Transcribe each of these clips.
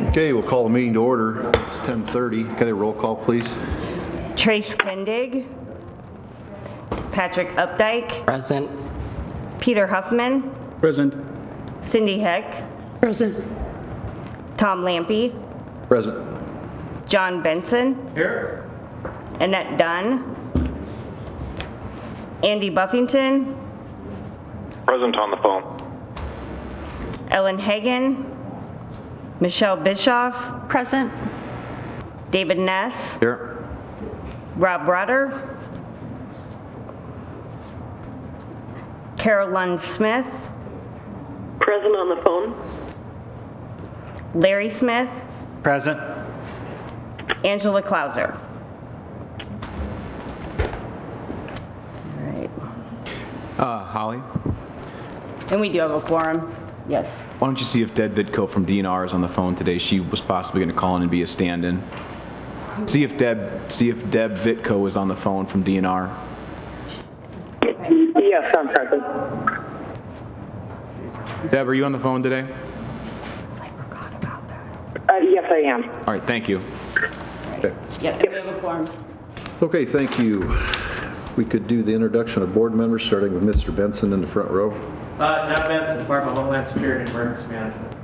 Okay, we'll call the meeting to order. It's 10:30. Can I roll call, please? Trace Kendig. Patrick Updike. Present. Peter Huffman. Present. Cindy Heck. Present. Tom Lampy. Present. John Benson. Here. Annette Dunn. Andy Buffington. Present on the phone. Ellen Hagan. Michelle Bischoff. Present. David Ness. Here. Rob Rudder. Carol Lund Smith. Present on the phone. Larry Smith. Present. Angela Klauser. All right. Holly, And we do have a quorum. Yes. why don't you see if Deb Vitko from DNR is on the phone today? She was possibly going to call in and be a stand-in. See if Deb Vitko is on the phone from DNR. Yes, I'm present. Deb, are you on the phone today? I forgot about that. Yes, I am. All right, thank you. Okay. Yep, and we have a quorum. Okay, thank you. We could do the introduction of board members, starting with Mr. Benson in the front row. John Benson, Department of Homeland Security and Emergency Management.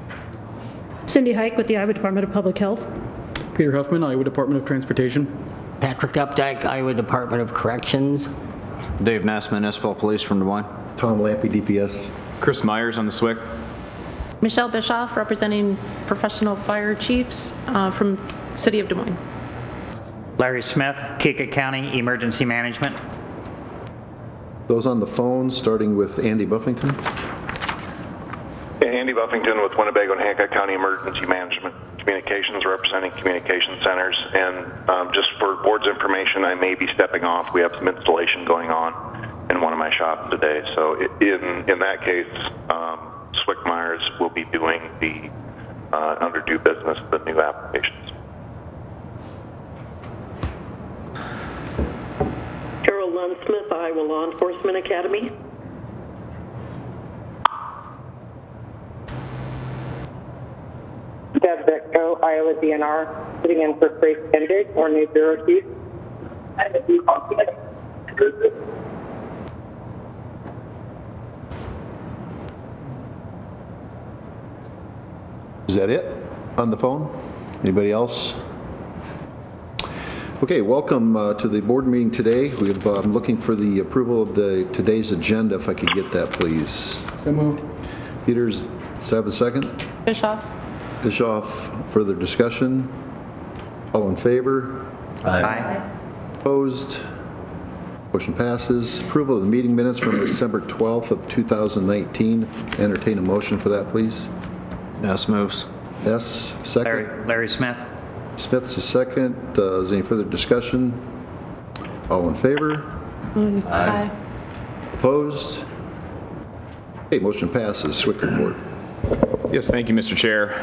Cindy Hike with the Iowa Department of Public Health. Peter Huffman, Iowa Department of Transportation. Patrick Updike, Iowa Department of Corrections. Dave Ness, Municipal Police from Des Moines. Tom Lampy, DPS. Chris Myers on the SWIC. Michelle Bischoff, representing professional fire chiefs from City of Des Moines. Larry Smith, Kika County Emergency Management. Those on the phone, starting with Andy Buffington. Andy Buffington with Winnebago and Hancock County Emergency Management Communications, representing communication centers. And just for board's information, I may be stepping off. We have some installation going on in one of my shops today. So in that case, Swick Myers will be doing the under due business, the new applications. Carol Lund Smith, Iowa Law Enforcement Academy. Deb Vitko, Iowa DNR, sitting in for Trace Kendig, or new bureau chief. Is that it on the phone? Anybody else? Okay, welcome to the board meeting today. I'm looking for the approval of today's agenda, if I could get that, please. So moved. Peters, have a second? Bischoff. Bischoff, further discussion? All in favor? Aye. Opposed? Motion passes. Approval of the meeting minutes from December 12th of 2019. Entertain a motion for that, please. Ness moves. S, second. Larry Smith. Smith's a second. Is there any further discussion? All in favor? Aye. Opposed? Okay, motion passes. Swick report. Yes, thank you, Mr. Chair.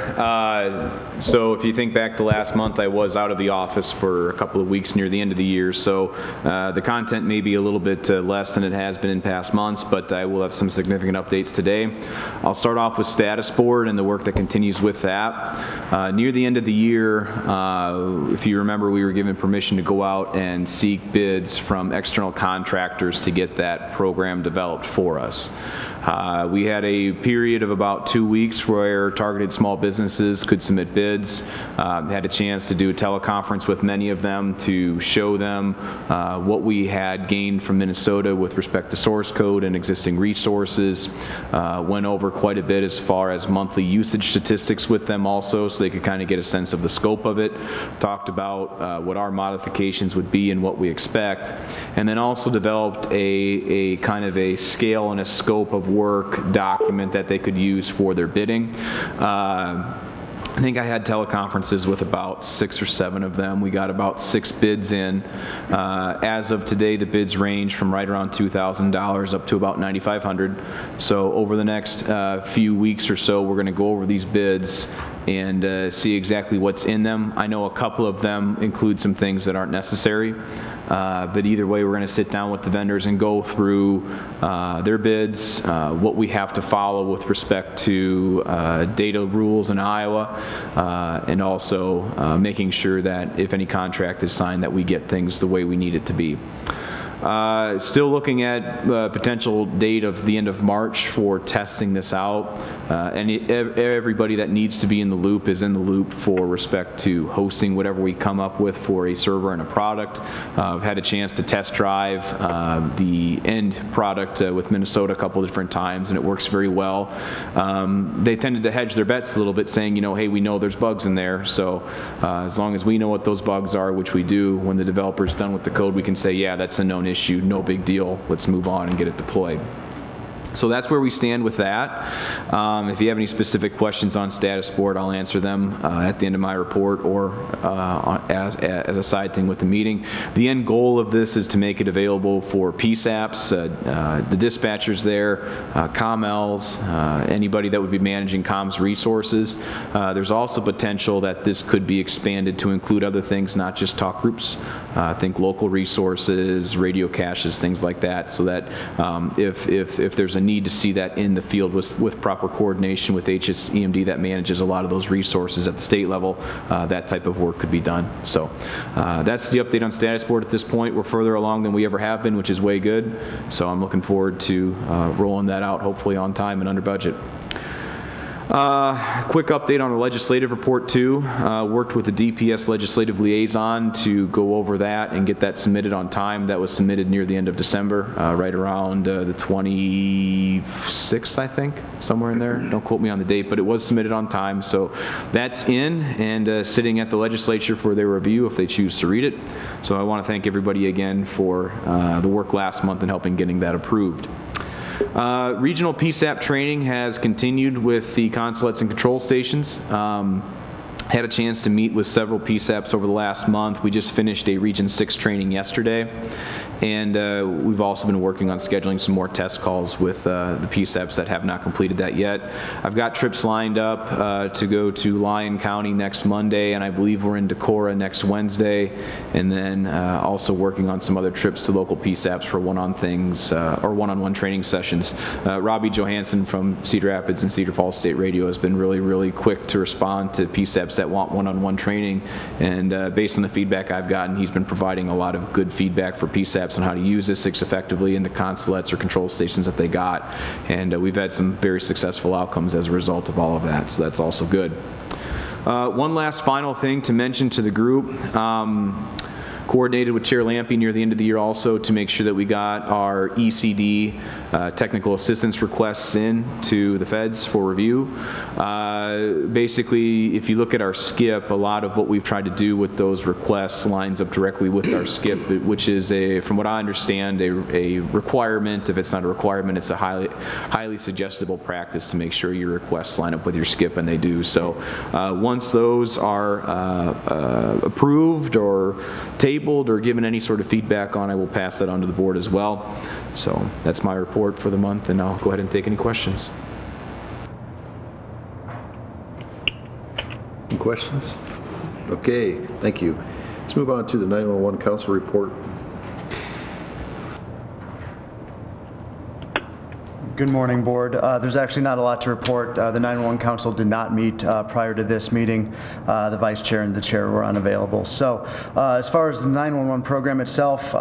So if you think back to last month, I was out of the office for a couple of weeks near the end of the year, so the content may be a little bit less than it has been in past months, but I will have some significant updates today. I'll start off with status board and the work that continues with that. Near the end of the year, if you remember, we were given permission to go out and seek bids from external contractors to get that program developed for us. We had a period of about 2 weeks where targeted small businesses could submit bids. Had a chance to do a teleconference with many of them to show them what we had gained from Minnesota with respect to source code and existing resources. Went over quite a bit as far as monthly usage statistics with them also, so they could kind of get a sense of the scope of it. Talked about what our modifications would be and what we expect, and then also developed a kind of a scale and a scope of work document that they could use for their bidding. I think I had teleconferences with about 6 or 7 of them. We got about 6 bids in. As of today, the bids range from right around $2,000 up to about $9,500. So over the next few weeks or so, we're going to go over these bids and see exactly what's in them. I know a couple of them include some things that aren't necessary, but either way, we're going to sit down with the vendors and go through their bids, what we have to follow with respect to data rules in Iowa, and also making sure that if any contract is signed that we get things the way we need it to be. Still looking at potential date of the end of March for testing this out. And everybody that needs to be in the loop is in the loop for respect to hosting whatever we come up with for a server and a product. I've had a chance to test drive the end product with Minnesota a couple of different times, and it works very well. They tended to hedge their bets a little bit, saying, you know, hey, we know there's bugs in there, so as long as we know what those bugs are, which we do, when the developer's done with the code, we can say, yeah, that's a known issue, no big deal, let's move on and get it deployed. So that's where we stand with that. If you have any specific questions on status board, I'll answer them at the end of my report or as a side thing with the meeting. The end goal of this is to make it available for PSAPs, the dispatchers there, ComLs, anybody that would be managing comms resources. There's also potential that this could be expanded to include other things, not just talk groups. Think local resources, radio caches, things like that, so that if there's a need to see that in the field with proper coordination with HSEMD that manages a lot of those resources at the state level, that type of work could be done. So that's the update on status board at this point. We're further along than we ever have been, which is way good. So I'm looking forward to rolling that out, hopefully on time and under budget. Quick update on the legislative report too. Worked with the DPS legislative liaison to go over that and get that submitted on time. That was submitted near the end of December, right around the 26th, I think, somewhere in there. Don't quote me on the date, but it was submitted on time. So that's in and sitting at the legislature for their review if they choose to read it. So I want to thank everybody again for the work last month in helping getting that approved. Regional PSAP training has continued with the consulates and control stations. Had a chance to meet with several PSAPs over the last month. We just finished a Region 6 training yesterday, and we've also been working on scheduling some more test calls with the PSAPs that have not completed that yet. I've got trips lined up to go to Lyon County next Monday, and I believe we're in Decorah next Wednesday, and then also working on some other trips to local PSAPs for one-on-one training sessions. Robbie Johansson from Cedar Rapids and Cedar Falls State Radio has been really quick to respond to PSAPs that want one-on-one training, and based on the feedback I've gotten, he's been providing a lot of good feedback for PSAPs on how to use Isicsb effectively in the consulates or control stations that they got, and we've had some very successful outcomes as a result of all of that, so that's also good. One last final thing to mention to the group. Coordinated with Chair Lampy near the end of the year also to make sure that we got our ECD technical assistance requests in to the feds for review. Basically, if you look at our SCIP, a lot of what we've tried to do with those requests lines up directly with our SCIP, which is, from what I understand, a requirement. If it's not a requirement, it's a highly suggestible practice to make sure your requests line up with your SCIP, and they do. So once those are approved or tabled or given any sort of feedback on, I will pass that on to the board as well. So that's my report for the month, and I'll go ahead and take any questions. Any questions? Okay, thank you. Let's move on to the 911 Council report. Good morning, Board. There's actually not a lot to report. The 911 Council did not meet prior to this meeting. The Vice Chair and the Chair were unavailable. So as far as the 911 program itself,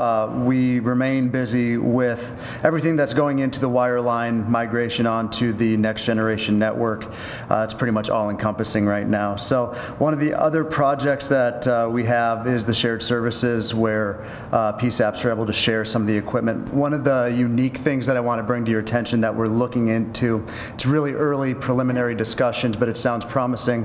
we remain busy with everything that's going into the wireline migration onto the next generation network. It's pretty much all-encompassing right now. So one of the other projects that we have is the shared services, where PSAPs are able to share some of the equipment. One of the unique things that I want to bring to your attention that we're looking into, it's really early preliminary discussions, but it sounds promising,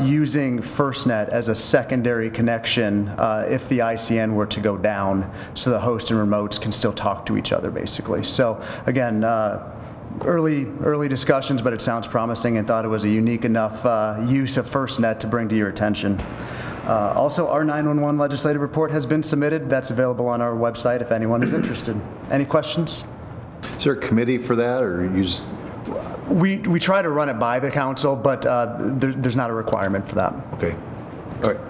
using FirstNet as a secondary connection if the ICN were to go down, so the host and remotes can still talk to each other, basically. So again, early discussions, but it sounds promising, and thought it was a unique enough use of FirstNet to bring to your attention. Also, our 911 legislative report has been submitted. That's available on our website if anyone is interested. Any questions? Is there a committee for that, or you just We try to run it by the council, but there's not a requirement for that. Okay. All right.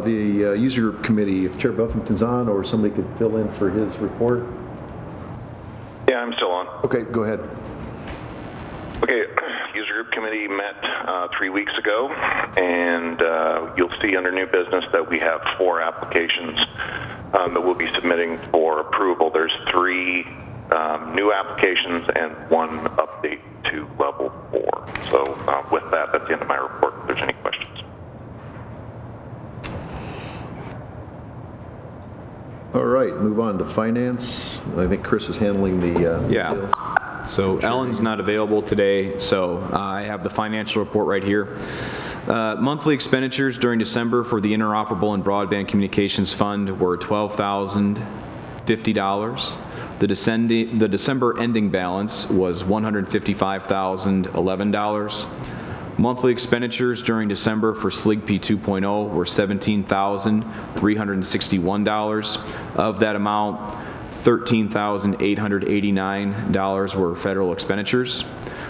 The user group committee, if Chair Buffington's on, or somebody could fill in for his report. Yeah, I'm still on. Okay, go ahead. Okay, user group committee met 3 weeks ago, and you'll see under new business that we have 4 applications that we'll be submitting for approval. There's 3 new applications and 1 update to level 4. So with that, that's the end of my report. If there's any questions. All right, move on to finance. I think Chris is handling the details. So Ellen's not available today, so I have the financial report right here. Monthly expenditures during December for the Interoperable and Broadband Communications Fund were $12,050. The December ending balance was $155,011. Monthly expenditures during December for Isicsb 2.0 were $17,361. Of that amount, $13,889 were federal expenditures.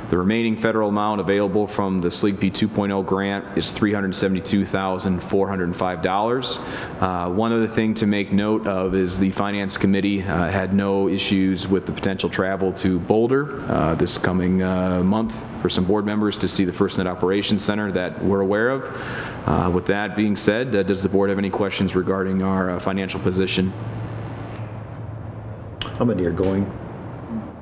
The remaining federal amount available from the Isicsb 2.0 grant is $372,405. One other thing to make note of is the Finance Committee had no issues with the potential travel to Boulder this coming month for some board members to see the FirstNet Operations Center that we're aware of. With that being said, does the board have any questions regarding our financial position? How many are going?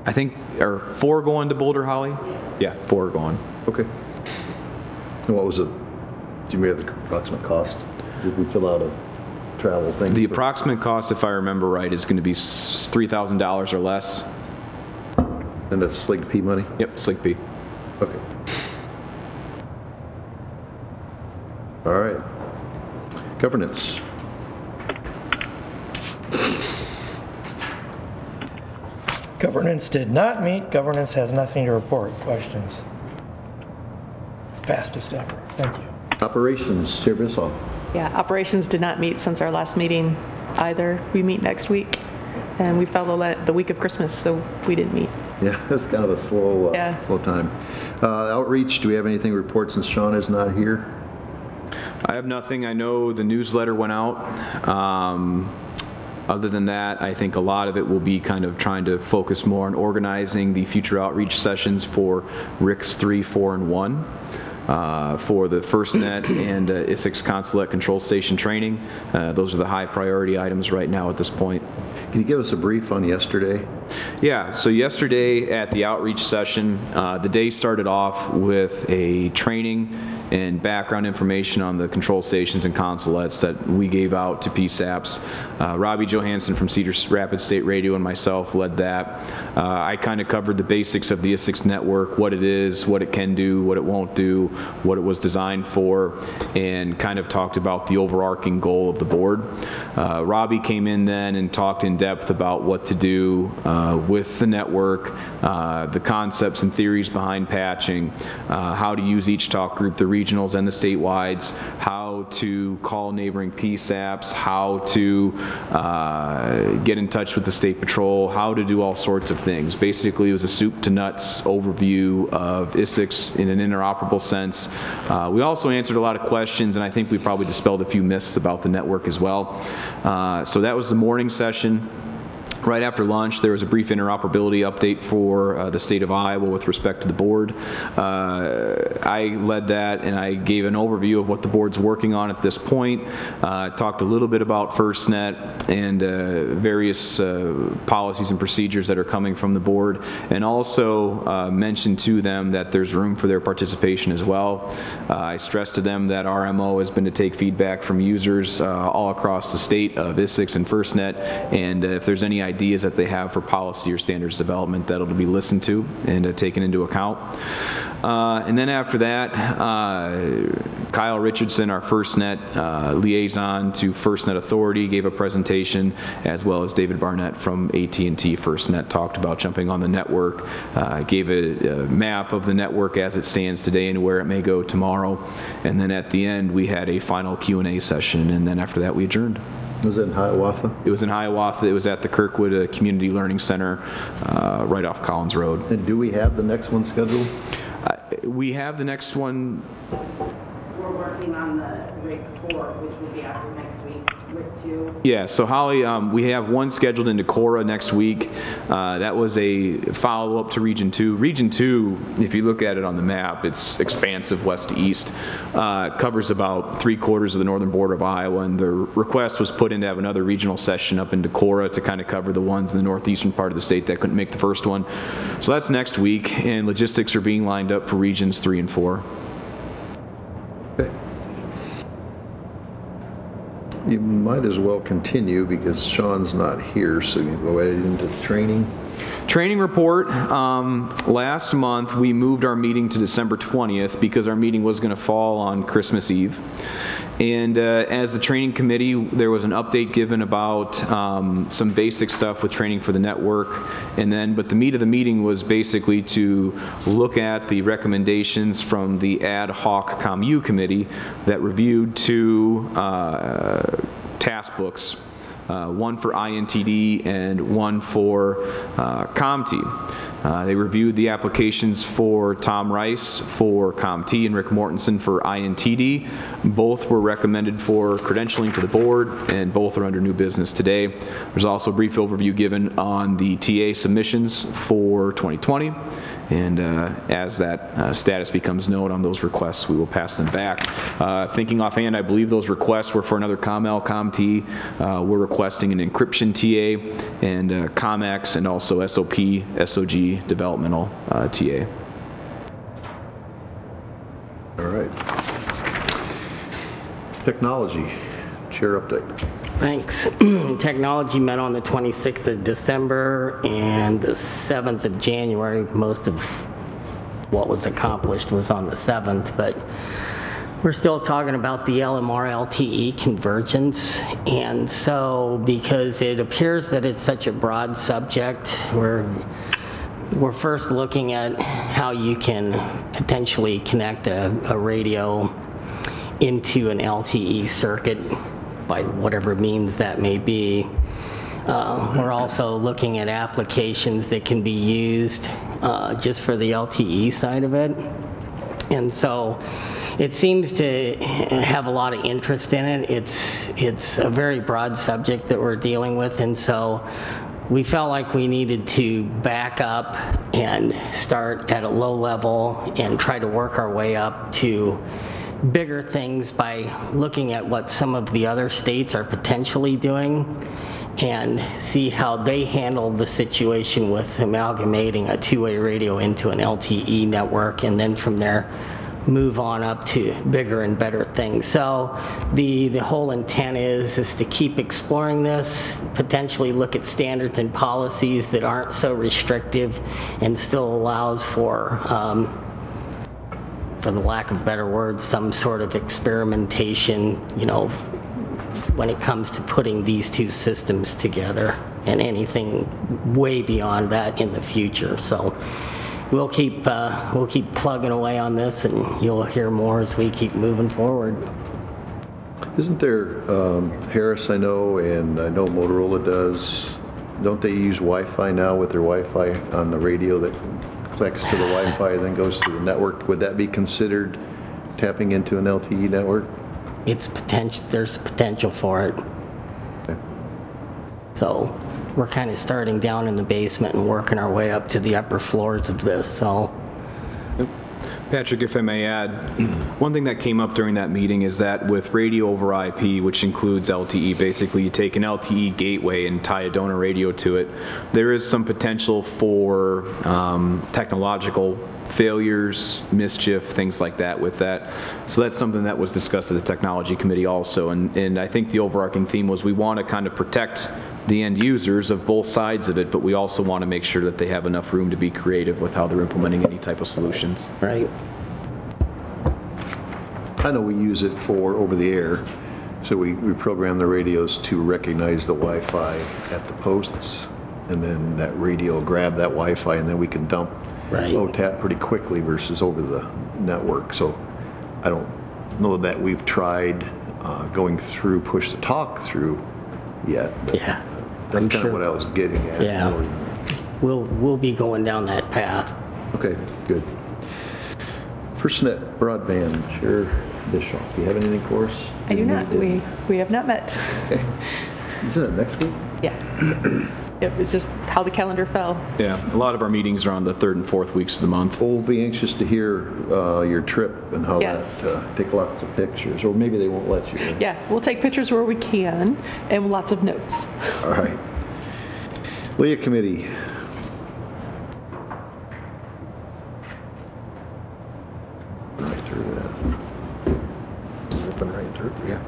I think, are 4 going to Boulder, Holly? Yeah, 4 are going. Okay. And what was it? Do you remember the approximate cost? Did we fill out a travel thing? The approximate cost, if I remember right, is going to be $3,000 or less. And that's Isicsb money? Yep, Isicsb. Okay. All right. Governance. Governance did not meet. Governance has nothing to report. Questions? Fastest ever. Thank you. Operations, Chair Bissoff. Yeah, operations did not meet since our last meeting either. We meet next week, and we fell the week of Christmas, so we didn't meet. Yeah, that's kind of a slow, slow time. Outreach, do we have anything to report since Sean is not here? I have nothing. I know the newsletter went out. Other than that, I think a lot of it will be kind of trying to focus more on organizing the future outreach sessions for RICS 3, 4, and 1. For the FirstNet and Isicsb Consulate Control Station training. Those are the high priority items right now at this point. Can you give us a brief on yesterday? Yeah, so yesterday at the outreach session, the day started off with a training and background information on the control stations and consulates that we gave out to PSAPs. Robbie Johansson from Cedar Rapids State Radio and myself led that. I kind of covered the basics of the Isicsb network, what it is, what it can do, what it won't do, what it was designed for, and kind of talked about the overarching goal of the board. Robbie came in then and talked in depth about what to do with the network, the concepts and theories behind patching, how to use each talk group, the regionals and the statewides, how to call neighboring PSAPs, how to get in touch with the State Patrol, how to do all sorts of things. Basically, it was a soup to nuts overview of Isicsb in an interoperable sense. We also answered a lot of questions, and I think we probably dispelled a few myths about the network as well. So that was the morning session. Right after lunch, there was a brief interoperability update for the state of Iowa with respect to the board. I led that, and I gave an overview of what the board's working on at this point. Talked a little bit about FirstNet and various policies and procedures that are coming from the board, and also mentioned to them that there's room for their participation as well. I stressed to them that our MO has been to take feedback from users all across the state of Isicsb and FirstNet, and if there's any ideas that they have for policy or standards development, that'll be listened to and taken into account. And then after that, Kyle Richardson, our FirstNet liaison to FirstNet Authority, gave a presentation, as well as David Barnett from AT&T FirstNet talked about jumping on the network, gave a map of the network as it stands today and where it may go tomorrow. And then at the end, we had a final Q&A session, and then after that, we adjourned. Was it in Hiawatha? It was in Hiawatha. It was at the Kirkwood Community Learning Center, right off Collins Road. And do we have the next one scheduled? We have the next one. We're working on the report, which will be after next week with 2. Yeah, so Holly, we have one scheduled in Decorah next week. That was a follow-up to Region 2. Region 2, if you look at it on the map, it's expansive west to east. Covers about 3/4 of the northern border of Iowa, and the request was put in to have another regional session up in Decorah to kind of cover the ones in the northeastern part of the state that couldn't make the first one. So that's next week, and logistics are being lined up for Regions 3 and 4. Okay. You might as well continue because Sean's not here, so you go ahead into the training. Training report, last month we moved our meeting to December 20th because our meeting was going to fall on Christmas Eve. And as the training committee, there was an update given about some basic stuff with training for the network. But the meat of the meeting was basically to look at the recommendations from the ad hoc ComU committee that reviewed 2 task books. One for INTD and one for ComT. They reviewed the applications for Tom Rice for ComT and Rick Mortensen for INTD. Both were recommended for credentialing to the board, and both are under new business today. There's also a brief overview given on the TA submissions for 2020. And as that status becomes known on those requests, we will pass them back. Thinking offhand, I believe those requests were for another ComL, ComT. We're requesting an encryption TA and ComX, and also SOP, SOG developmental TA. All right. Technology, chair update. Thanks. Technology met on the 26th of December and the 7th of January. Most of what was accomplished was on the 7th, but we're still talking about the LMR LTE convergence. And so because it appears that it's such a broad subject, we're first looking at how you can potentially connect a radio into an LTE circuit by whatever means that may be. We're also looking at applications that can be used just for the LTE side of it. And so it seems to have a lot of interest in it. It's a very broad subject that we're dealing with, and so we felt like we needed to back up and start at a low level and try to work our way up to bigger things by looking at what some of the other states are potentially doing and see how they handle the situation with amalgamating a 2-way radio into an LTE network, and then from there move on up to bigger and better things. So the whole intent is to keep exploring this, potentially look at standards and policies that aren't so restrictive and still allows for the lack of better words, some sort of experimentation, you know, when it comes to putting these 2 systems together, and anything way beyond that in the future. So we'll keep plugging away on this, and you'll hear more as we keep moving forward. Isn't there, Harris I know, and I know Motorola does, don't they use Wi-Fi now with their Wi-Fi on the radio that connects to the Wi-Fi and then goes to the network? Would that be considered tapping into an LTE network? It's potential. There's potential for it. Okay. So we're kind of starting down in the basement and working our way up to the upper floors of this. So. Patrick, if I may add, one thing that came up during that meeting is that with radio over IP, which includes LTE, basically you take an LTE gateway and tie a donor radio to it, there is some potential for technological failures, mischief, things like that with that. So that's something that was discussed at the technology committee also, and I think the overarching theme was we want to kind of protect the end users of both sides of it, but we also want to make sure that they have enough room to be creative with how they're implementing any type of solutions. Right. I know we use it for over the air, so we program the radios to recognize the Wi-Fi at the posts, and then that radio will grab that Wi-Fi, and then we can dump low tap pretty quickly versus over the network. So I don't know that we've tried going through push to talk through yet. But Yeah. that's I'm kind sure. of what I was getting at. Yeah. We'll be going down that path. Okay, good. FirstNet broadband, Chair Bischoff, do you have anything for us? I do not. We have not met. Okay. Isn't it next week? Yeah. Yep, it's just how the calendar fell. Yeah, a lot of our meetings are on the 3rd and 4th weeks of the month. We'll be anxious to hear your trip and how Yes. that, take lots of pictures, or maybe they won't let you. Yeah, we'll take pictures where we can and lots of notes. All right. Leah Committee. Right through that. Zipping right through, yeah.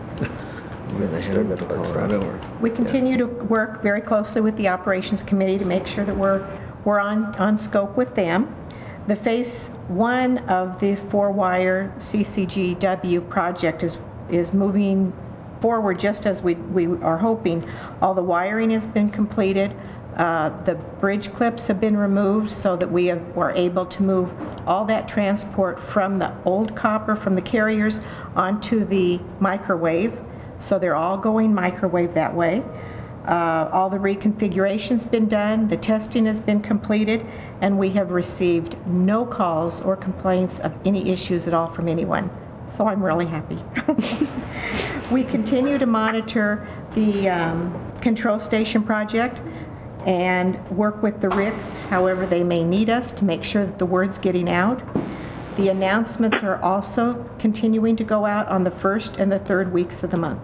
We continue to work very closely with the Operations Committee to make sure that we're on scope with them. The phase 1 of the 4-wire CCGW project is moving forward just as we are hoping. All the wiring has been completed. The bridge clips have been removed so that we are able to move all that transport from the old copper from the carriers onto the microwave. So they're all going microwave that way. All the reconfiguration's been done, the testing has been completed, and we have received no calls or complaints of any issues at all from anyone. So I'm really happy. We continue to monitor the control station project and work with the RICs however they may need us to make sure that the word's getting out. The announcements are also continuing to go out on the 1st and the 3rd weeks of the month.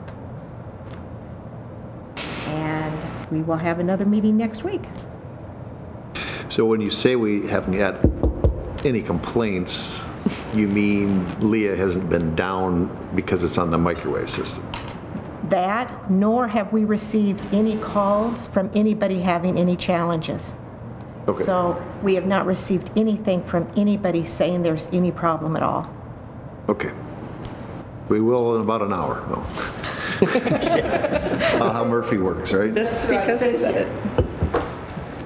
And we will have another meeting next week. So when you say we haven't had any complaints, you mean Leah hasn't been down because it's on the microwave system? That, nor have we received any calls from anybody having any challenges. Okay. So we have not received anything from anybody saying there's any problem at all. Okay. We will in about an hour, no. How Murphy works, right? Just because I said it.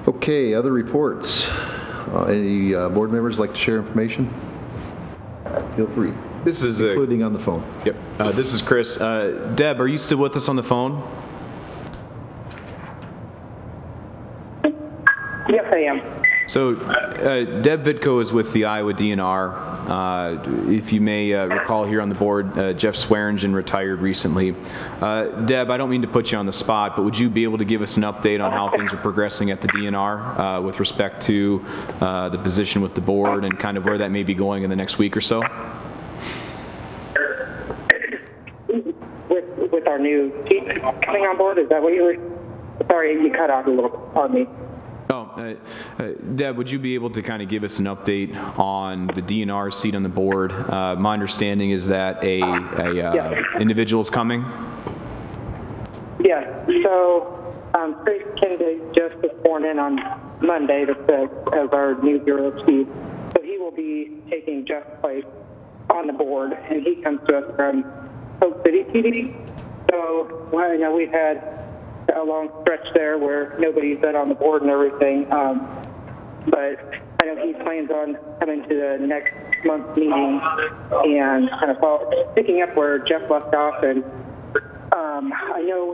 Okay, other reports. Any board members like to share information? Feel free. This is including on the phone. Yep. This is Chris. Deb, are you still with us on the phone? Yes, I am. So Deb Vitko is with the Iowa DNR. If you may recall here on the board, Jeff Swearingen retired recently. Deb, I don't mean to put you on the spot, but would you be able to give us an update on how things are progressing at the DNR with respect to the position with the board and kind of where that may be going in the next week or so? With our new chief coming on board, is that what you were? Sorry, you cut out a little bit. Pardon me. Oh, Deb, would you be able to kind of give us an update on the DNR seat on the board? My understanding is that a individual is coming. Yes. So Chris Kennedy just was sworn in on Monday the 5th as our new bureau chief. So he will be taking Jeff's place on the board, and he comes to us from Hope City PD. So I know we've had a long stretch there where nobody's been on the board and everything. But I know he plans on coming to the next month's meeting and kind of picking up where Jeff left off. And I know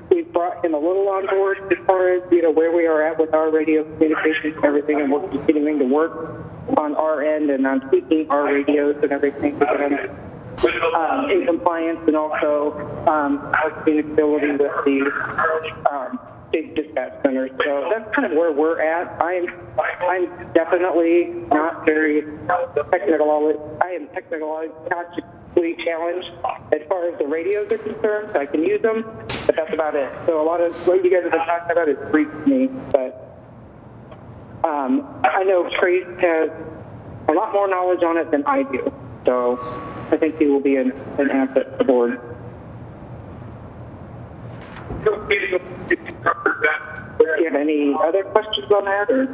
we've brought him a little on board as far as, where we are at with our radio communications and everything, and we're continuing to work on our end and on tweaking our radios and everything to get them in compliance, and also our communicability with the big dispatch centers. So that's kind of where we're at. I'm definitely not very technical. I am technologically challenged as far as the radios are concerned. So I can use them, but that's about it. So a lot of what you guys have been talking about is Greek to me, but I know Trace has a lot more knowledge on it than I do. So I think he will be an asset to the board. Do you have any other questions on that? Or?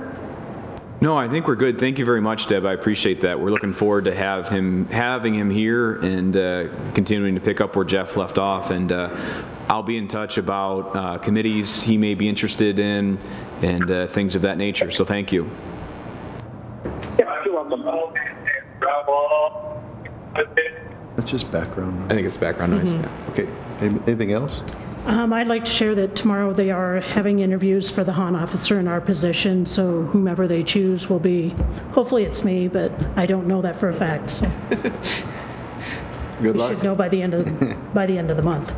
No, I think we're good. Thank you very much, Deb. I appreciate that. We're looking forward to having him here and continuing to pick up where Jeff left off. And I'll be in touch about committees he may be interested in and things of that nature. So thank you. Yeah, you're welcome. That's just background noise. I think it's background noise. Yeah. Okay. Anything else? I'd like to share that tomorrow they are having interviews for the HON officer in our position, so whomever they choose will be, hopefully it's me, but I don't know that for a fact. So. Good we luck. should know by the end of the month.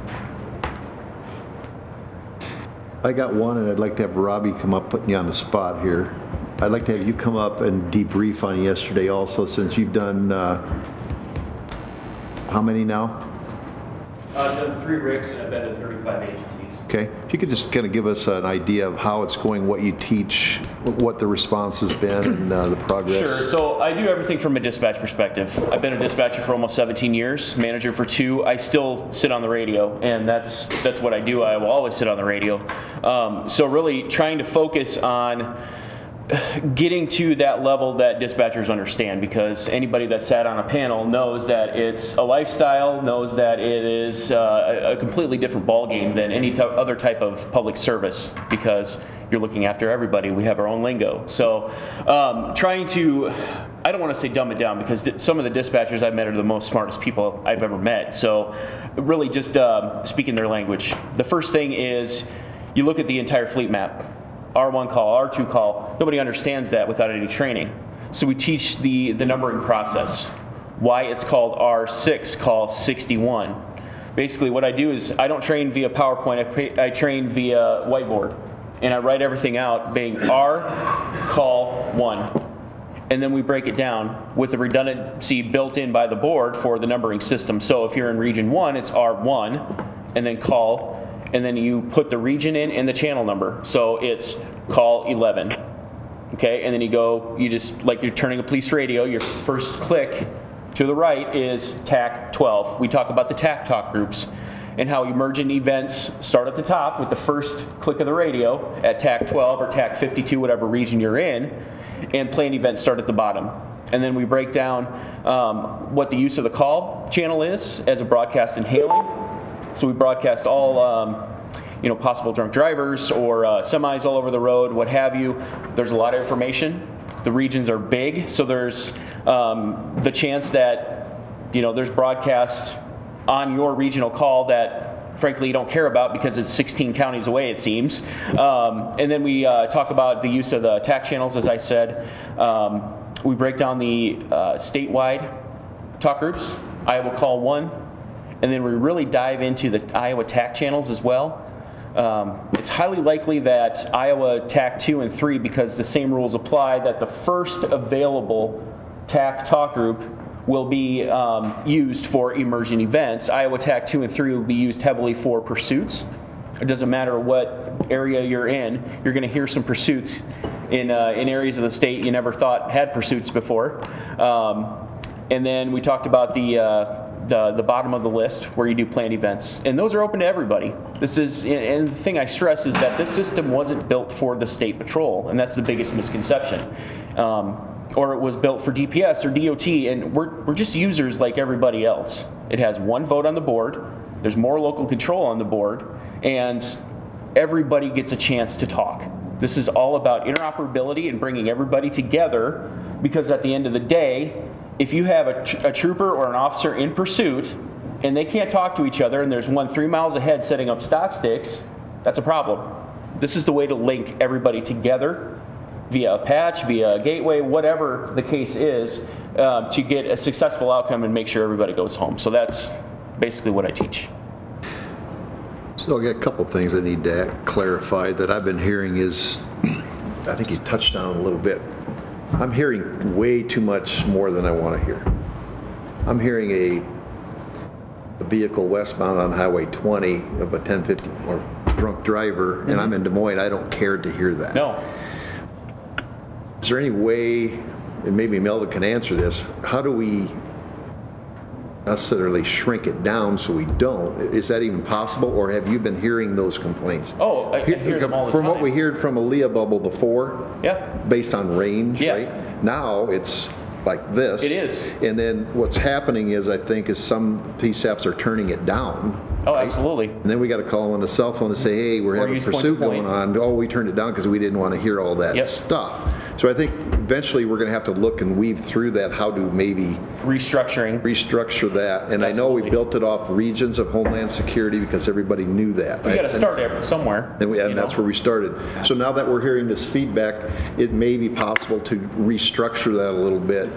I got one, and I'd like to have Robbie come up, putting you on the spot here. I'd like to have you come up and debrief on yesterday also, since you've done, how many now? I've done 3 rigs and I've been to 35 agencies. Okay. If you could just kind of give us an idea of how it's going, what you teach, what the response has been, and the progress. Sure. So I do everything from a dispatch perspective. I've been a dispatcher for almost 17 years, manager for 2. I still sit on the radio, and that's what I do. I will always sit on the radio. So really trying to focus on getting to that level that dispatchers understand, because anybody that sat on a panel knows that it's a lifestyle, knows that it is a completely different ballgame than any other type of public service, because you're looking after everybody. We have our own lingo. So trying to, I don't want to say dumb it down, because some of the dispatchers I've met are the most smartest people I've ever met. So really just speaking their language. The first thing is you look at the entire fleet map. R1 call, R2 call, nobody understands that without any training. So we teach the numbering process, why it's called R6 call 61. Basically what I do is I don't train via PowerPoint, I train via whiteboard. And I write everything out being R call 1. And then we break it down with the redundancy built in by the board for the numbering system. So if you're in region 1, it's R1, and then call, and then you put the region in and the channel number. So it's call 11, okay? And then you just, like you're turning a police radio, your first click to the right is TAC 12. We talk about the TAC talk groups and how emergent events start at the top with the first click of the radio at TAC 12 or TAC 52, whatever region you're in, and planned events start at the bottom. And then we break down what the use of the call channel is as a broadcast and hailing. So we broadcast all possible drunk drivers or semis all over the road, what have you. There's a lot of information. The regions are big, so there's the chance that there's broadcasts on your regional call that frankly you don't care about because it's 16 counties away, it seems. And then we talk about the use of the TAC channels, as I said. We break down the statewide talk groups, Iowa Call 1, and then we really dive into the Iowa TAC channels as well. It's highly likely that Iowa TAC 2 and 3, because the same rules apply, that the first available TAC talk group will be used for emergent events. Iowa TAC 2 and 3 will be used heavily for pursuits. It doesn't matter what area you're in, you're going to hear some pursuits in areas of the state you never thought had pursuits before. And then we talked about the bottom of the list where you do planned events, and those are open to everybody. This is, and the thing I stress is that this system wasn't built for the state patrol, and that's the biggest misconception. Or it was built for DPS or DOT, and we're just users like everybody else. It has one vote on the board, there's more local control on the board, and everybody gets a chance to talk. This is all about interoperability and bringing everybody together, because at the end of the day, if you have a trooper or an officer in pursuit and they can't talk to each other and there's one 3 miles ahead setting up stock sticks, that's a problem. This is the way to link everybody together via a patch, via a gateway, whatever the case is, to get a successful outcome and make sure everybody goes home. So that's basically what I teach. So I got a couple things I need to clarify that I've been hearing is, I think you touched on a little bit. I'm hearing way too much more than I want to hear. I'm hearing a vehicle westbound on Highway 20 of a 1050 or drunk driver, and I'm in Des Moines. I don't care to hear that. No. Is there any way, and maybe Melvin can answer this, how do we necessarily shrink it down so we don't? Is that even possible, or have you been hearing those complaints? Oh, I hear them all the time. From what we heard from Aaliyah Bubble before, yeah, based on range, yeah, right? Now it's like this. It is. And then what's happening is, I think, is some PSAPs are turning it down. Oh, right? Absolutely. And then we got to call on the cell phone to say, hey, we're having a pursuit going on. Oh, we turned it down because we didn't want to hear all that stuff. So I think eventually we're going to have to look and weave through that, how to maybe restructure that. And I know we built it off regions of Homeland Security because everybody knew that. We got to start somewhere. And that's where we started. So now that we're hearing this feedback, it may be possible to restructure that a little bit,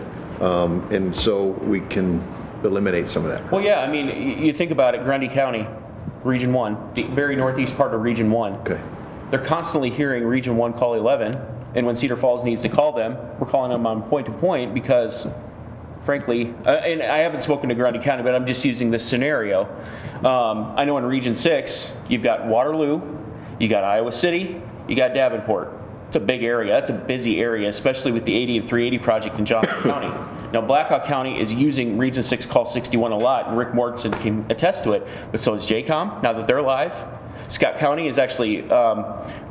and so we can eliminate some of that. Well, yeah, I mean, you think about it, Grundy County, Region 1, the very northeast part of Region 1. Okay. They're constantly hearing Region 1 call 11, and when Cedar Falls needs to call them, we're calling them on point-to-point because, frankly, and I haven't spoken to Grundy County, but I'm just using this scenario. I know in Region 6, you've got Waterloo, you got Iowa City, you got Davenport. It's a big area. That's a busy area, especially with the 80 and 380 project in Johnson County. Now, Blackhawk County is using Region 6 Call 61 a lot, and Rick Mortensen can attest to it, but so is JCOM, now that they're live. Scott County is actually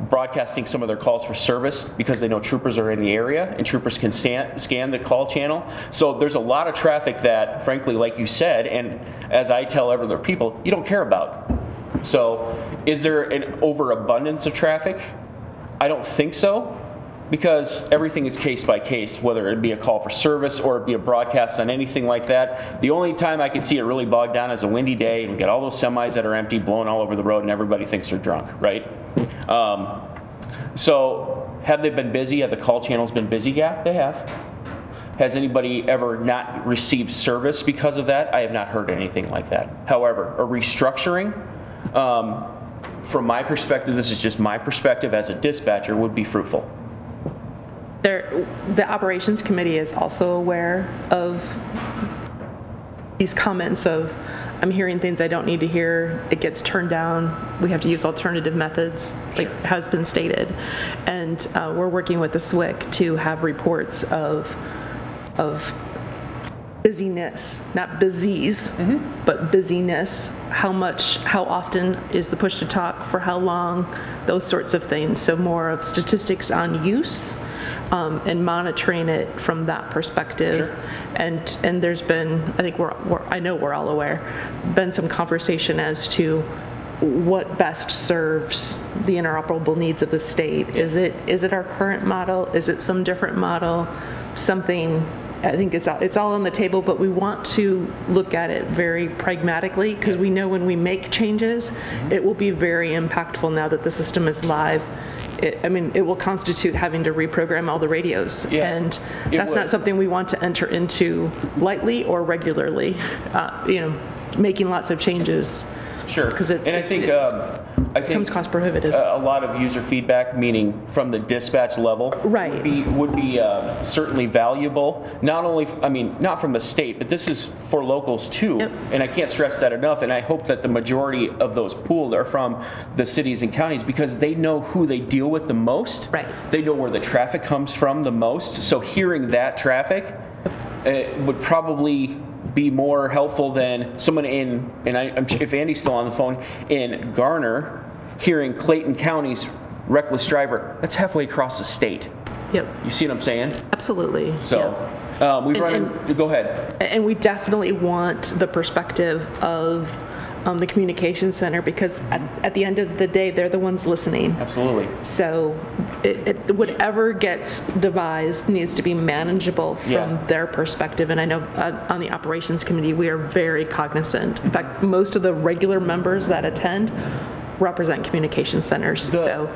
broadcasting some of their calls for service because they know troopers are in the area and troopers can scan the call channel. So there's a lot of traffic that, frankly, like you said, and as I tell other people, you don't care about. So is there an overabundance of traffic? I don't think so, because everything is case by case, whether it be a call for service or it be a broadcast on anything like that. The only time I can see it really bogged down is a windy day and we get all those semis that are empty blowing all over the road and everybody thinks they're drunk, right? So have they been busy? Have the call channels been busy? Yeah, they have. Has anybody ever not received service because of that? I have not heard anything like that. However, a restructuring, from my perspective, this is just my perspective as a dispatcher, would be fruitful. The operations committee is also aware of these comments of, I'm hearing things I don't need to hear, it gets turned down, we have to use alternative methods, like has been stated. And we're working with the SWIC to have reports of busyness, not busies, but busyness. How often is the push to talk, for how long, those sorts of things. So more of statistics on use and monitoring it from that perspective. Sure. And there's been, I think I know we're all aware, been some conversation as to what best serves the interoperable needs of the state. Is it our current model? Is it some different model? Something. I think it's all on the table, but we want to look at it very pragmatically because we know when we make changes, it will be very impactful now that the system is live. It will constitute having to reprogram all the radios, and that's not something we want to enter into lightly or regularly. Making lots of changes. Sure, and I think becomes cost prohibitive. A lot of user feedback, meaning from the dispatch level, right, would be certainly valuable. Not only, not from the state, but this is for locals too. Yep. And I can't stress that enough. And I hope that the majority of those pooled are from the cities and counties because they know who they deal with the most. Right. They know where the traffic comes from the most. So hearing that traffic would probably be more helpful than someone if Andy's still on the phone, in Garner, hearing Clayton County's reckless driver. That's halfway across the state. Yep. You see what I'm saying? Absolutely. So go ahead. And we definitely want the perspective of the communication center because at the end of the day, they're the ones listening. Absolutely. So whatever gets devised needs to be manageable from their perspective. And I know on the operations committee, we are very cognizant. In fact, most of the regular members that attend represent communication centers. One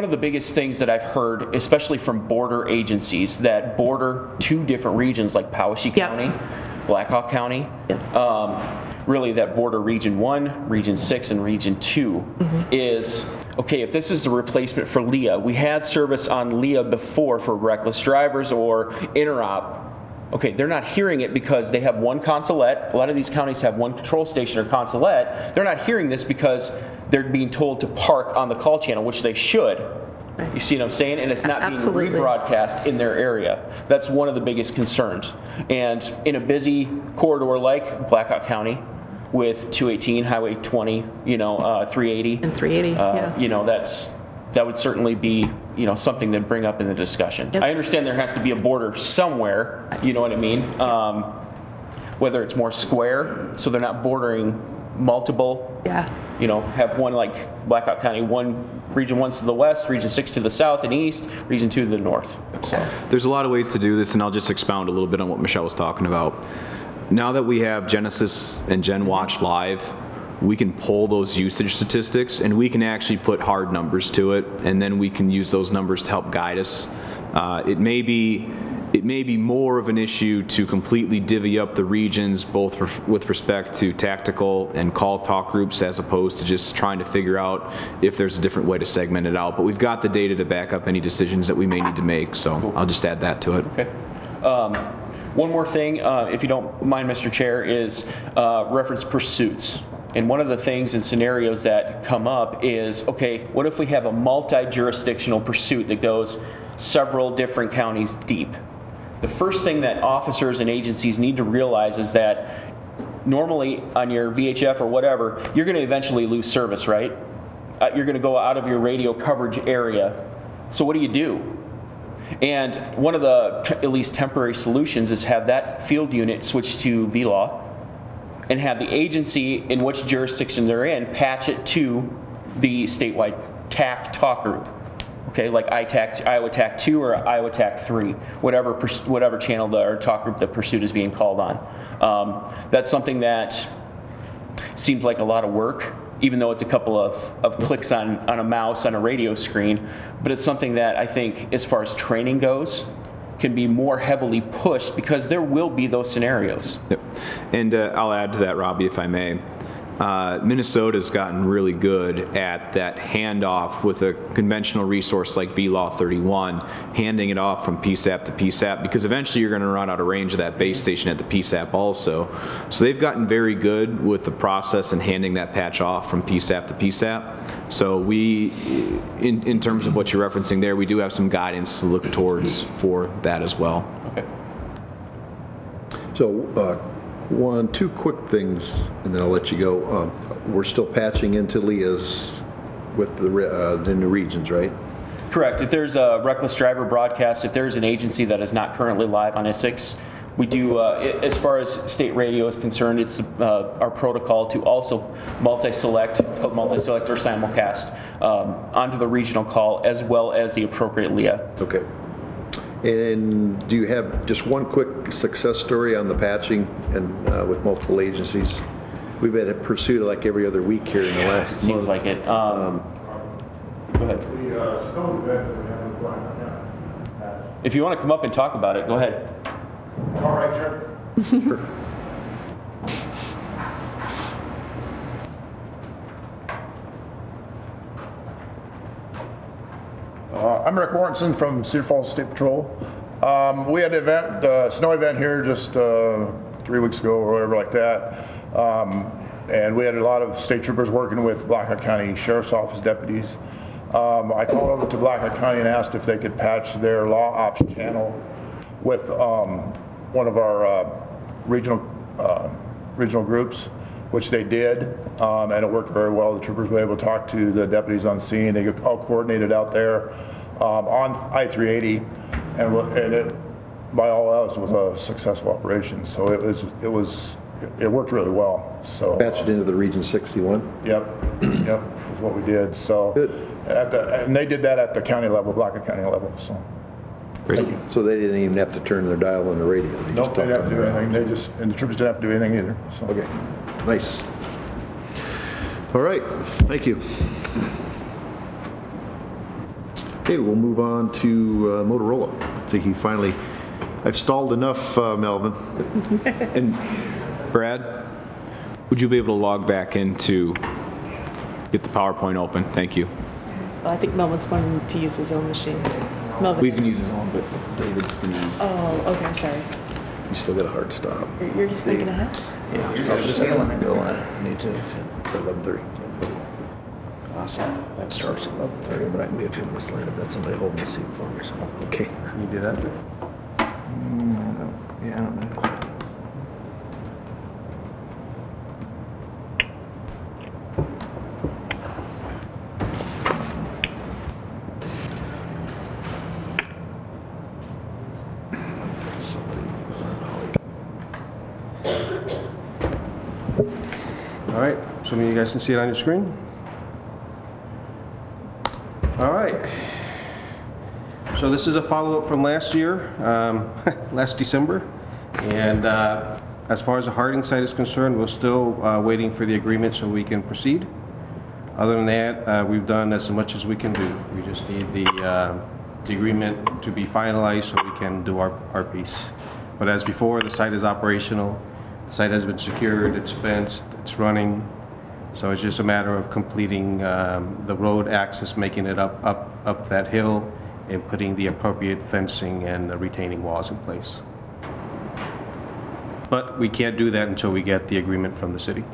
of the biggest things that I've heard, especially from border agencies that border two different regions like Poweshiek County, Blackhawk County, really that border Region 1, Region 6, and Region 2 is, okay, if this is a replacement for LEA, we had service on LEA before for reckless drivers or interop. Okay, they're not hearing it because they have one consulate. A lot of these counties have one control station or consulate. They're not hearing this because they're being told to park on the call channel, which they should. You see what I'm saying? And it's not being rebroadcast in their area. That's one of the biggest concerns. And in a busy corridor like Blackhawk County with 218, Highway 20, 380. And 380, that would certainly be, something to bring up in the discussion. Yep. I understand there has to be a border somewhere, you know what I mean? Whether it's more square, so they're not bordering multiple You know, have one like Blackhawk County, Region 1's to the west, Region 6 to the south and east, Region 2 to the north. So there's a lot of ways to do this, and I'll just expound a little bit on what Michelle was talking about. Now that we have Genesis and GenWatch live, we can pull those usage statistics and we can actually put hard numbers to it, and then we can use those numbers to help guide us. It may be more of an issue to completely divvy up the regions, both with respect to tactical and call talk groups, as opposed to just trying to figure out if there's a different way to segment it out. But we've got the data to back up any decisions that we may need to make, so cool. I'll just add that to it. Okay. One more thing, if you don't mind, Mr. Chair, is reference pursuits. And one of the things and scenarios that come up is, okay, what if we have a multi-jurisdictional pursuit that goes several different counties deep? The first thing that officers and agencies need to realize is that normally on your VHF or whatever, you're going to eventually lose service, right? You're going to go out of your radio coverage area. So what do you do? And one of the at least temporary solutions is have that field unit switch to VLAW and have the agency in which jurisdiction they're in patch it to the statewide TAC talk group. Okay, like Iowa TAC 2 or Iowa TAC 3, whatever channel or talk group the pursuit is being called on. That's something that seems like a lot of work, even though it's a couple of clicks on a mouse on a radio screen, but it's something that I think, as far as training goes, can be more heavily pushed because there will be those scenarios. Yep. And I'll add to that, Robbie, if I may. Minnesota's gotten really good at that handoff with a conventional resource like VLAW 31, handing it off from PSAP to PSAP, because eventually you're going to run out of range of that base station at the PSAP also. So they've gotten very good with the process and handing that patch off from PSAP to PSAP. So we, in terms of what you're referencing there, we do have some guidance to look towards for that as well. Okay. So, two quick things, and then I'll let you go. We're still patching into Leah's with the new regions, right? Correct. If there's a reckless driver broadcast, if there's an agency that is not currently live on Isicsb, we do, as far as state radio is concerned, it's our protocol to also multi-select, it's called multi-select or simulcast, onto the regional call as well as the appropriate Leah. Okay. And do you have just one quick success story on the patching and with multiple agencies? We've had a pursuit like every other week here in the last month. It seems like it. Go ahead. The snow event that we have in Black. If you want to come up and talk about it, go ahead. All right, sure. Sure. I'm Rick Warrenson from Cedar Falls State Patrol. We had an event, snow event here just 3 weeks ago or whatever like that. And we had a lot of state troopers working with Blackhawk County Sheriff's Office deputies. I called over to Blackhawk County and asked if they could patch their law ops channel with one of our regional groups, which they did, and it worked very well. The troopers were able to talk to the deputies on scene. They all coordinated out there on I-380, and it, by all else, was a successful operation. So it worked really well. So patched into the Region 61. Yep, yep, is what we did. So good. And they did that at the county level, Blackhawk County level. So. Thank you. So they didn't even have to turn their dial on the radio. Nope, they didn't have to do anything. And the troopers didn't have to do anything either. So. Okay, nice. All right, thank you. Okay, we'll move on to Motorola. I think I've stalled enough, Melvin. And Brad, would you be able to log back in to get the PowerPoint open? Thank you. Well, I think Melvin's wanting to use his own machine. Melvin. He's going to use his own, but David's going to use. Oh, okay, sorry. You still got a hard stop. You're just thinking ahead? Yeah, I was just going to go on. Need to. 11:30. Awesome. That starts at 11:30, but I can be a few minutes later. But somebody holding the seat for me. So. Okay. Can you do that? Yeah, I don't know. All right, assuming you guys can see it on your screen. All right. So this is a follow-up from last year, last December. And as far as the Harding site is concerned, we're still waiting for the agreement so we can proceed. Other than that, we've done as much as we can do. We just need the agreement to be finalized so we can do our piece. But as before, the site is operational. The site has been secured, it's fenced, it's running. So it's just a matter of completing the road access, making it up that hill, and putting the appropriate fencing and retaining walls in place. But we can't do that until we get the agreement from the city.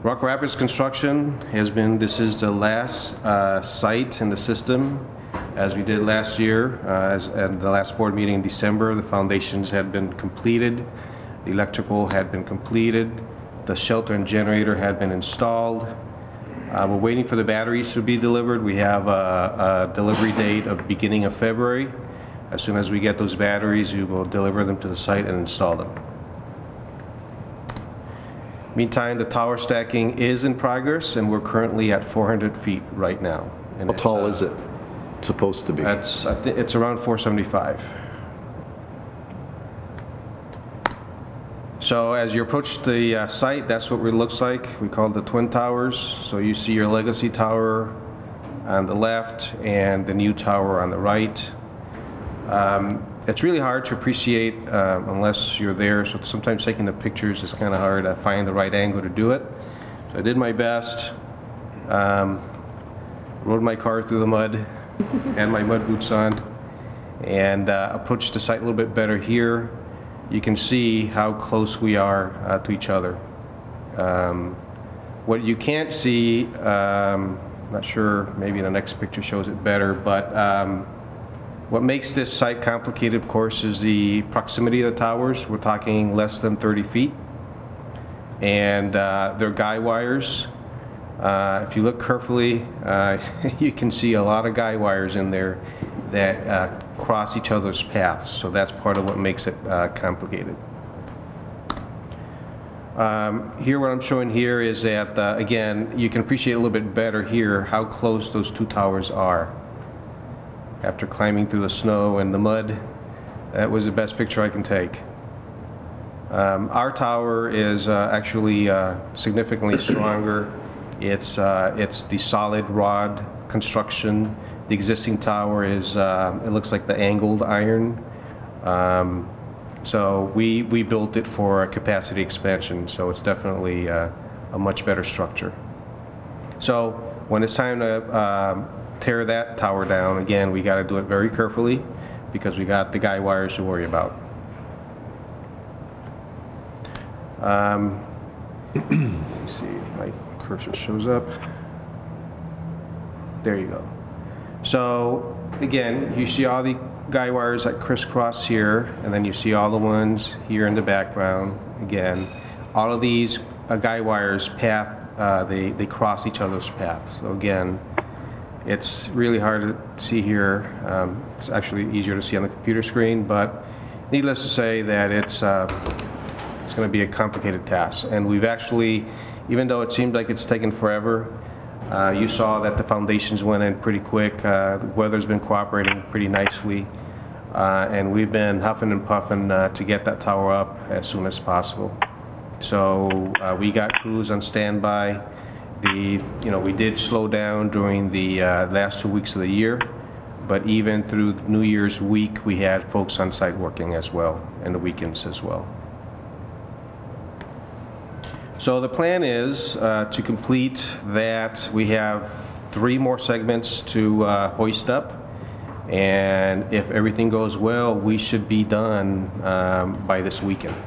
Rock Rapids construction has been, this is the last site in the system. As we did last year, at the last board meeting in December, the foundations had been completed, the electrical had been completed, the shelter and generator had been installed. We're waiting for the batteries to be delivered. We have a delivery date of beginning of February. As soon as we get those batteries, we will deliver them to the site and install them. Meantime, the tower stacking is in progress, and we're currently at 400 feet right now. And how tall is it supposed to be? It's around 475. So as you approach the site, that's what it looks like. We call it the Twin Towers. So you see your legacy tower on the left and the new tower on the right. It's really hard to appreciate unless you're there, so sometimes taking the pictures is kind of hard to find the right angle to do it. So I did my best, rode my car through the mud, had my mud boots on, and approached the site a little bit better here. You can see how close we are to each other. What you can't see, I'm not sure, maybe the next picture shows it better, but what makes this site complicated, of course, is the proximity of the towers. We're talking less than 30 feet. And they're guy wires. If you look carefully, you can see a lot of guy wires in there that cross each other's paths. So that's part of what makes it complicated. Here, what I'm showing here is that, again, you can appreciate a little bit better here how close those two towers are. After climbing through the snow and the mud, that was the best picture I can take. Our tower is actually significantly stronger. It's the solid rod construction. The existing tower is, it looks like the angled iron. So we built it for a capacity expansion, so it's definitely a much better structure. So when it's time to tear that tower down, again, we got to do it very carefully because we got the guy wires to worry about. Let me see if my cursor shows up. There you go. So again, you see all the guy wires that crisscross here, and then you see all the ones here in the background. Again, all of these guy wires path, they cross each other's paths. So again, it's really hard to see here. It's actually easier to see on the computer screen, but needless to say that it's going to be a complicated task. And we've actually, even though it seemed like it's taken forever, you saw that the foundations went in pretty quick. The weather's been cooperating pretty nicely, and we've been huffing and puffing to get that tower up as soon as possible. So we got crews on standby. We did slow down during the last 2 weeks of the year, but even through New Year's week, we had folks on site working as well, and the weekends as well. So the plan is to complete that. We have 3 more segments to hoist up, and if everything goes well, we should be done by this weekend.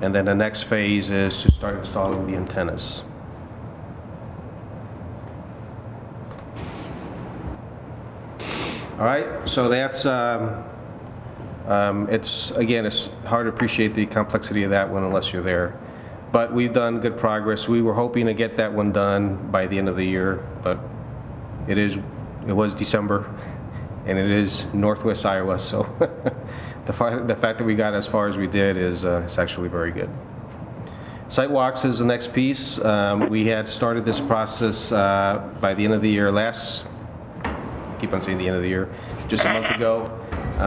And then the next phase is to start installing the antennas. All right, so that's, it's hard to appreciate the complexity of that one unless you're there. But we've done good progress. We were hoping to get that one done by the end of the year, but it was December, and it is Northwest Iowa, so the fact that we got as far as we did is it's actually very good. Site walks is the next piece. We had started this process by the end of the year keep on saying the end of the year, just a month ago.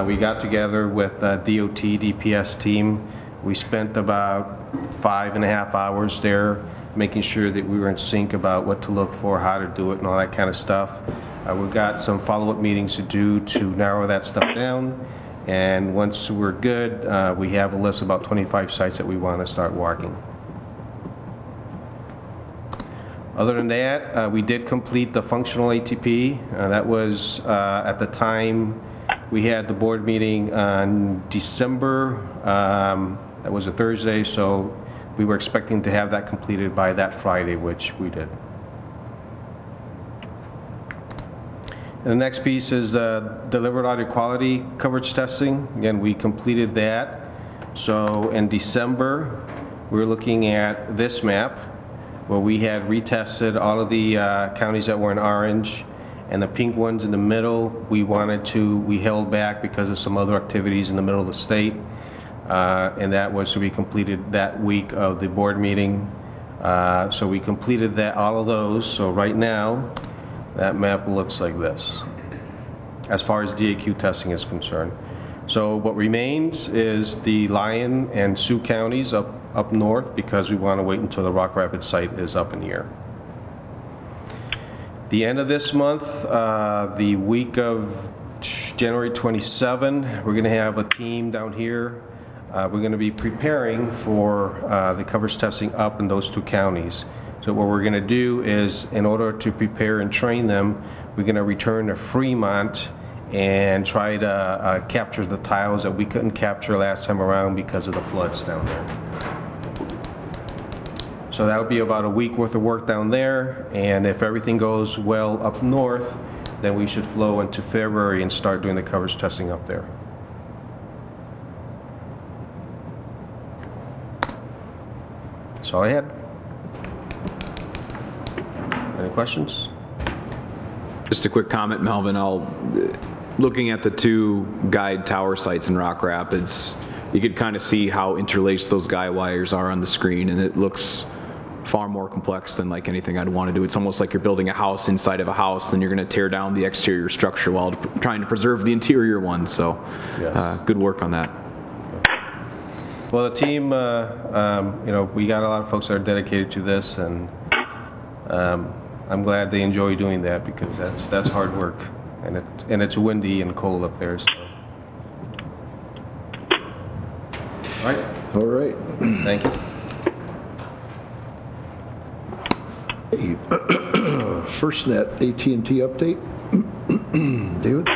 We got together with DOT, DPS team. We spent about 5.5 hours there making sure that we were in sync about what to look for, how to do it, and all that kind of stuff. We've got some follow-up meetings to do to narrow that stuff down. And once we're good, we have a list of about 25 sites that we want to start walking. Other than that, we did complete the functional ATP. That was at the time we had the board meeting on December. That was a Thursday, so we were expecting to have that completed by that Friday, which we did. And the next piece is delivered audio quality coverage testing. Again, we completed that. So in December, we're looking at this map where we had retested all of the counties that were in orange, and the pink ones in the middle, we held back because of some other activities in the middle of the state. And that was to be completed that week of the board meeting. So we completed all of those. So right now, that map looks like this, as far as DAQ testing is concerned. So what remains is the Lyon and Sioux counties up north, because we want to wait until the Rock Rapids site is up in the air. The end of this month, the week of January 27, we're going to have a team down here. We're going to be preparing for the coverage testing up in those 2 counties. So what we're going to do is, in order to prepare and train them, we're going to return to Fremont and try to capture the tiles that we couldn't capture last time around because of the floods down there. So that would be about a week worth of work down there, and if everything goes well up north, then we should flow into February and start doing the coverage testing up there. That's all I had. Any questions? Just a quick comment, Melvin. Looking at the 2 guide tower sites in Rock Rapids, you could kind of see how interlaced those guy wires are on the screen, and it looks far more complex than like anything I'd want to do. It's almost like you're building a house inside of a house, then you're going to tear down the exterior structure while trying to preserve the interior one. So yes. Good work on that. Well, the team, we got a lot of folks that are dedicated to this, and I'm glad they enjoy doing that, because that's hard work, and it's windy and cold up there. So. All right. Thank you. Hey, FirstNet AT&T update. David?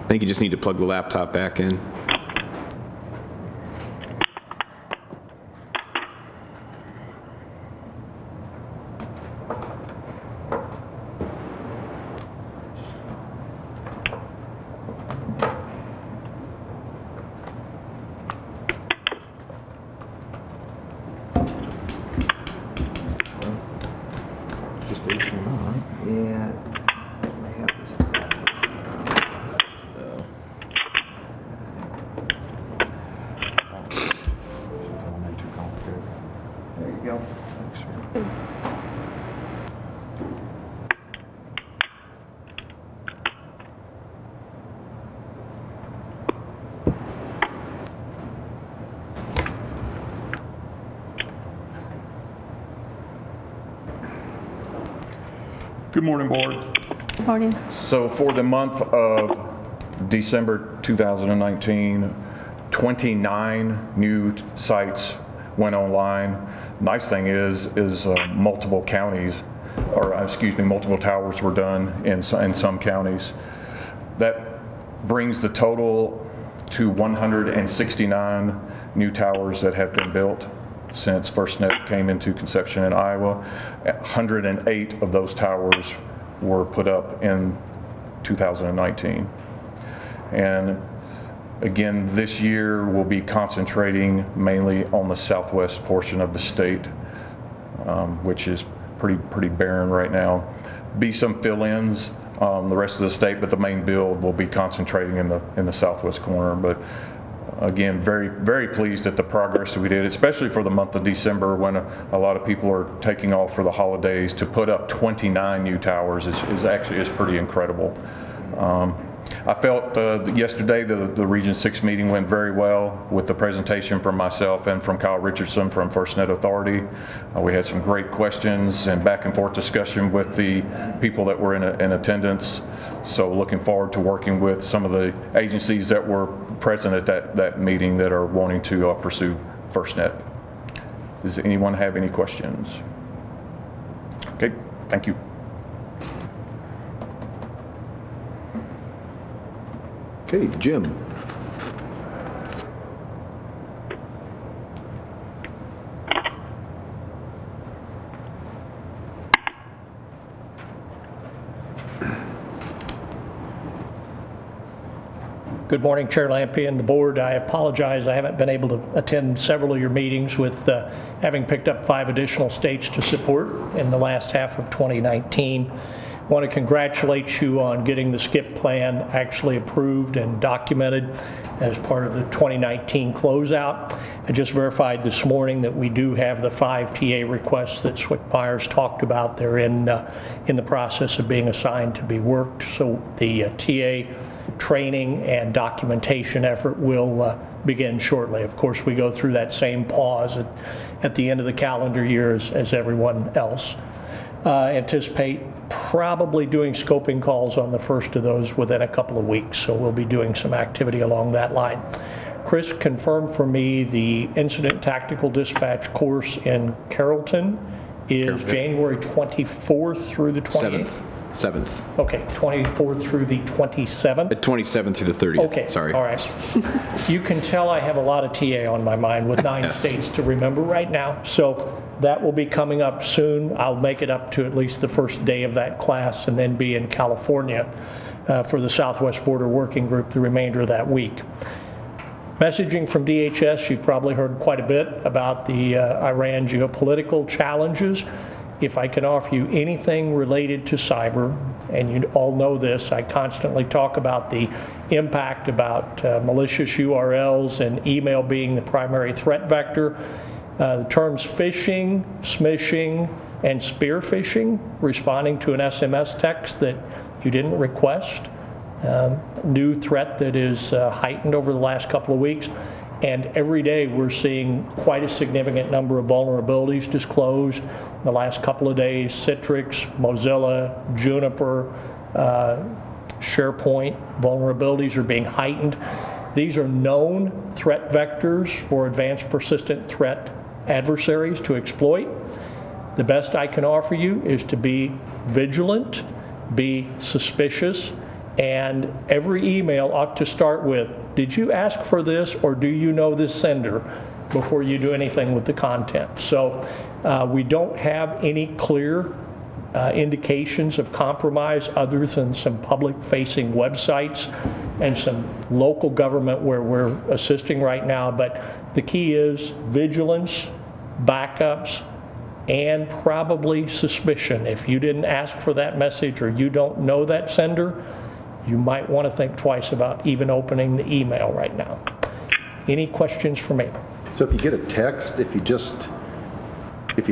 I think you just need to plug the laptop back in. Good morning, Board. Good morning. So for the month of December 2019, 29 new sites went online. Nice thing is multiple counties, or excuse me, multiple towers were done in some counties. That brings the total to 169 new towers that have been built since FirstNet came into conception in Iowa. 108 of those towers were put up in 2019. And again, this year we'll be concentrating mainly on the southwest portion of the state, which is pretty barren right now. Be some fill-ins the rest of the state, but the main build will be concentrating in the southwest corner. But again, very, very pleased at the progress that we did, especially for the month of December when a lot of people are taking off for the holidays. To put up 29 new towers is actually pretty incredible. I felt yesterday the Region 6 meeting went very well with the presentation from myself and from Kyle Richardson from FirstNet Authority. We had some great questions and back and forth discussion with the people that were in attendance. So looking forward to working with some of the agencies that were present at that meeting that are wanting to pursue FirstNet. Does anyone have any questions? Okay, thank you. Okay, Jim. Good morning, Chair Lampe and the board. I apologize, I haven't been able to attend several of your meetings with having picked up 5 additional states to support in the last half of 2019. I want to congratulate you on getting the SCIP plan actually approved and documented as part of the 2019 closeout. I just verified this morning that we do have the 5 TA requests that Swick Myers talked about. They're in the process of being assigned to be worked. So the TA training and documentation effort will begin shortly. Of course, we go through that same pause at the end of the calendar year as everyone else. Anticipate probably doing scoping calls on the first of those within a couple of weeks, so we'll be doing some activity along that line. Chris confirmed for me the Incident Tactical Dispatch course in Carrollton is January 24th through the 28th? 7th. Okay, 24th through the 27th? The 27th through the 30th, okay, sorry. All right. You can tell I have a lot of TA on my mind with 9 states to remember right now, so that will be coming up soon. I'll make it up to at least the first day of that class and then be in California for the Southwest Border Working Group the remainder of that week. Messaging from DHS, you've probably heard quite a bit about the Iran geopolitical challenges. If I can offer you anything related to cyber, and you all know this, I constantly talk about the impact about malicious URLs and email being the primary threat vector. The terms phishing, smishing, and spear phishing, responding to an SMS text that you didn't request, new threat that is heightened over the last couple of weeks. And every day we're seeing quite a significant number of vulnerabilities disclosed. In the last couple of days, Citrix, Mozilla, Juniper, SharePoint vulnerabilities are being heightened. These are known threat vectors for advanced persistent threat adversaries to exploit. The best I can offer you is to be vigilant, be suspicious, and every email ought to start with, did you ask for this or do you know this sender, before you do anything with the content. So we don't have any clear indications of compromise other than some public-facing websites and some local government where we're assisting right now. But the key is vigilance, backups, and probably suspicion. If you didn't ask for that message or you don't know that sender, you might want to think twice about even opening the email right now. Any questions for me? So if you get a text, if you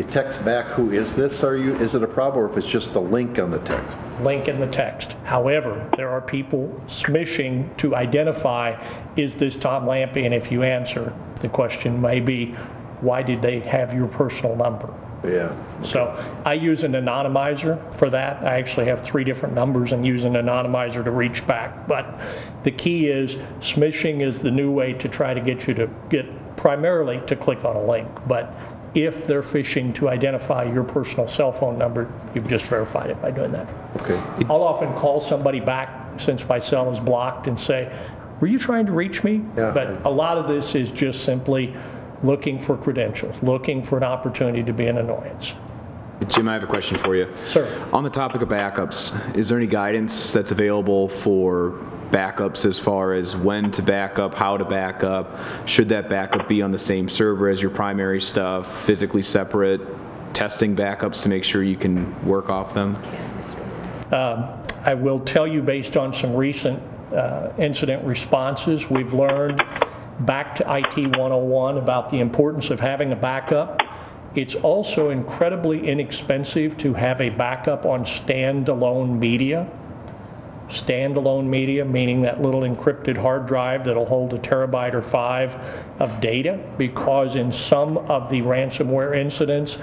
text back, who is this, is it a problem, or if it's just the link on the text? Link in the text. However, there are people smishing to identify, is this Tom Lampe? And if you answer, the question may be, why did they have your personal number? Yeah. So I use an anonymizer for that. I actually have 3 different numbers and use an anonymizer to reach back. But the key is smishing is the new way to try to get you to primarily to click on a link. But if they're phishing to identify your personal cell phone number, you've just verified it by doing that. Okay. I'll often call somebody back since my cell is blocked and say, were you trying to reach me? Yeah. But a lot of this is just simply looking for credentials, looking for an opportunity to be an annoyance. Jim, I have a question for you. Sir. On the topic of backups, is there any guidance that's available for backups as far as when to back up, how to back up? Should that backup be on the same server as your primary stuff, physically separate, testing backups to make sure you can work off them? I will tell you, based on some recent incident responses, we've learned back to IT 101 about the importance of having a backup. It's also incredibly inexpensive to have a backup on standalone media. Standalone media, meaning that little encrypted hard drive that'll hold 1 terabyte or 5 of data, because in some of the ransomware incidents,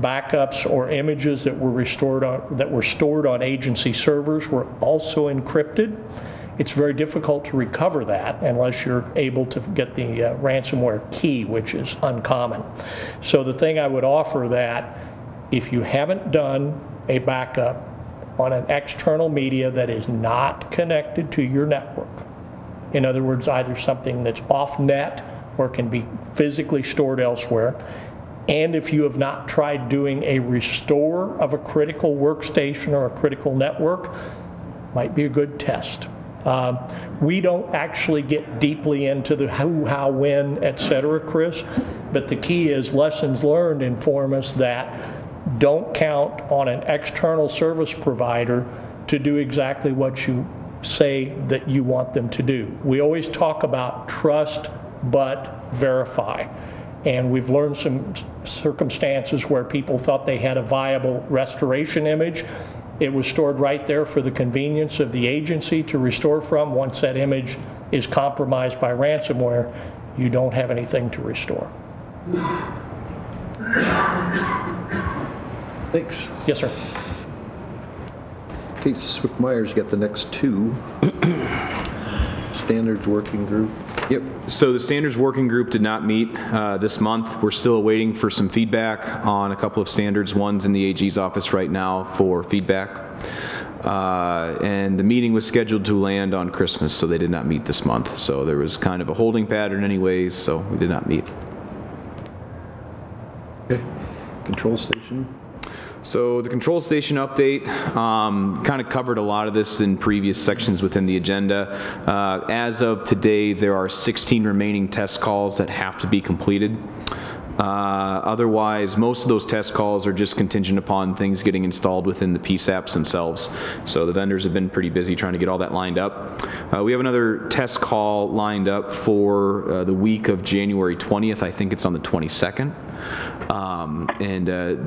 backups or images that were stored on agency servers were also encrypted. It's very difficult to recover that unless you're able to get the ransomware key, which is uncommon. So the thing I would offer that if you haven't done a backup on an external media that is not connected to your network, in other words, either something that's off net or can be physically stored elsewhere, and if you have not tried doing a restore of a critical workstation or a critical network, might be a good test. We don't actually get deeply into the who, how, when, et cetera, Chris, but the key is lessons learned inform us that don't count on an external service provider to do exactly what you say that you want them to do. We always talk about trust but verify. And we've learned some circumstances where people thought they had a viable restoration image. It was stored right there for the convenience of the agency to restore from. Once that image is compromised by ransomware, you don't have anything to restore. Thanks. Yes, sir. Okay, Swick-Myers, you got the next two. Standards Working Group. Yep. So the Standards Working Group did not meet this month. We're still waiting for some feedback on a couple of standards. One's in the AG's office right now for feedback. And the meeting was scheduled to land on Christmas, so they did not meet this month. So there was kind of a holding pattern anyways, so we did not meet. Okay. Control Station. So the control station update kind of covered a lot of this in previous sections within the agenda. As of today, there are 16 remaining test calls that have to be completed. Otherwise, most of those test calls are just contingent upon things getting installed within the PSAPs themselves. So the vendors have been pretty busy trying to get all that lined up. We have another test call lined up for the week of January 20th. I think it's on the 22nd.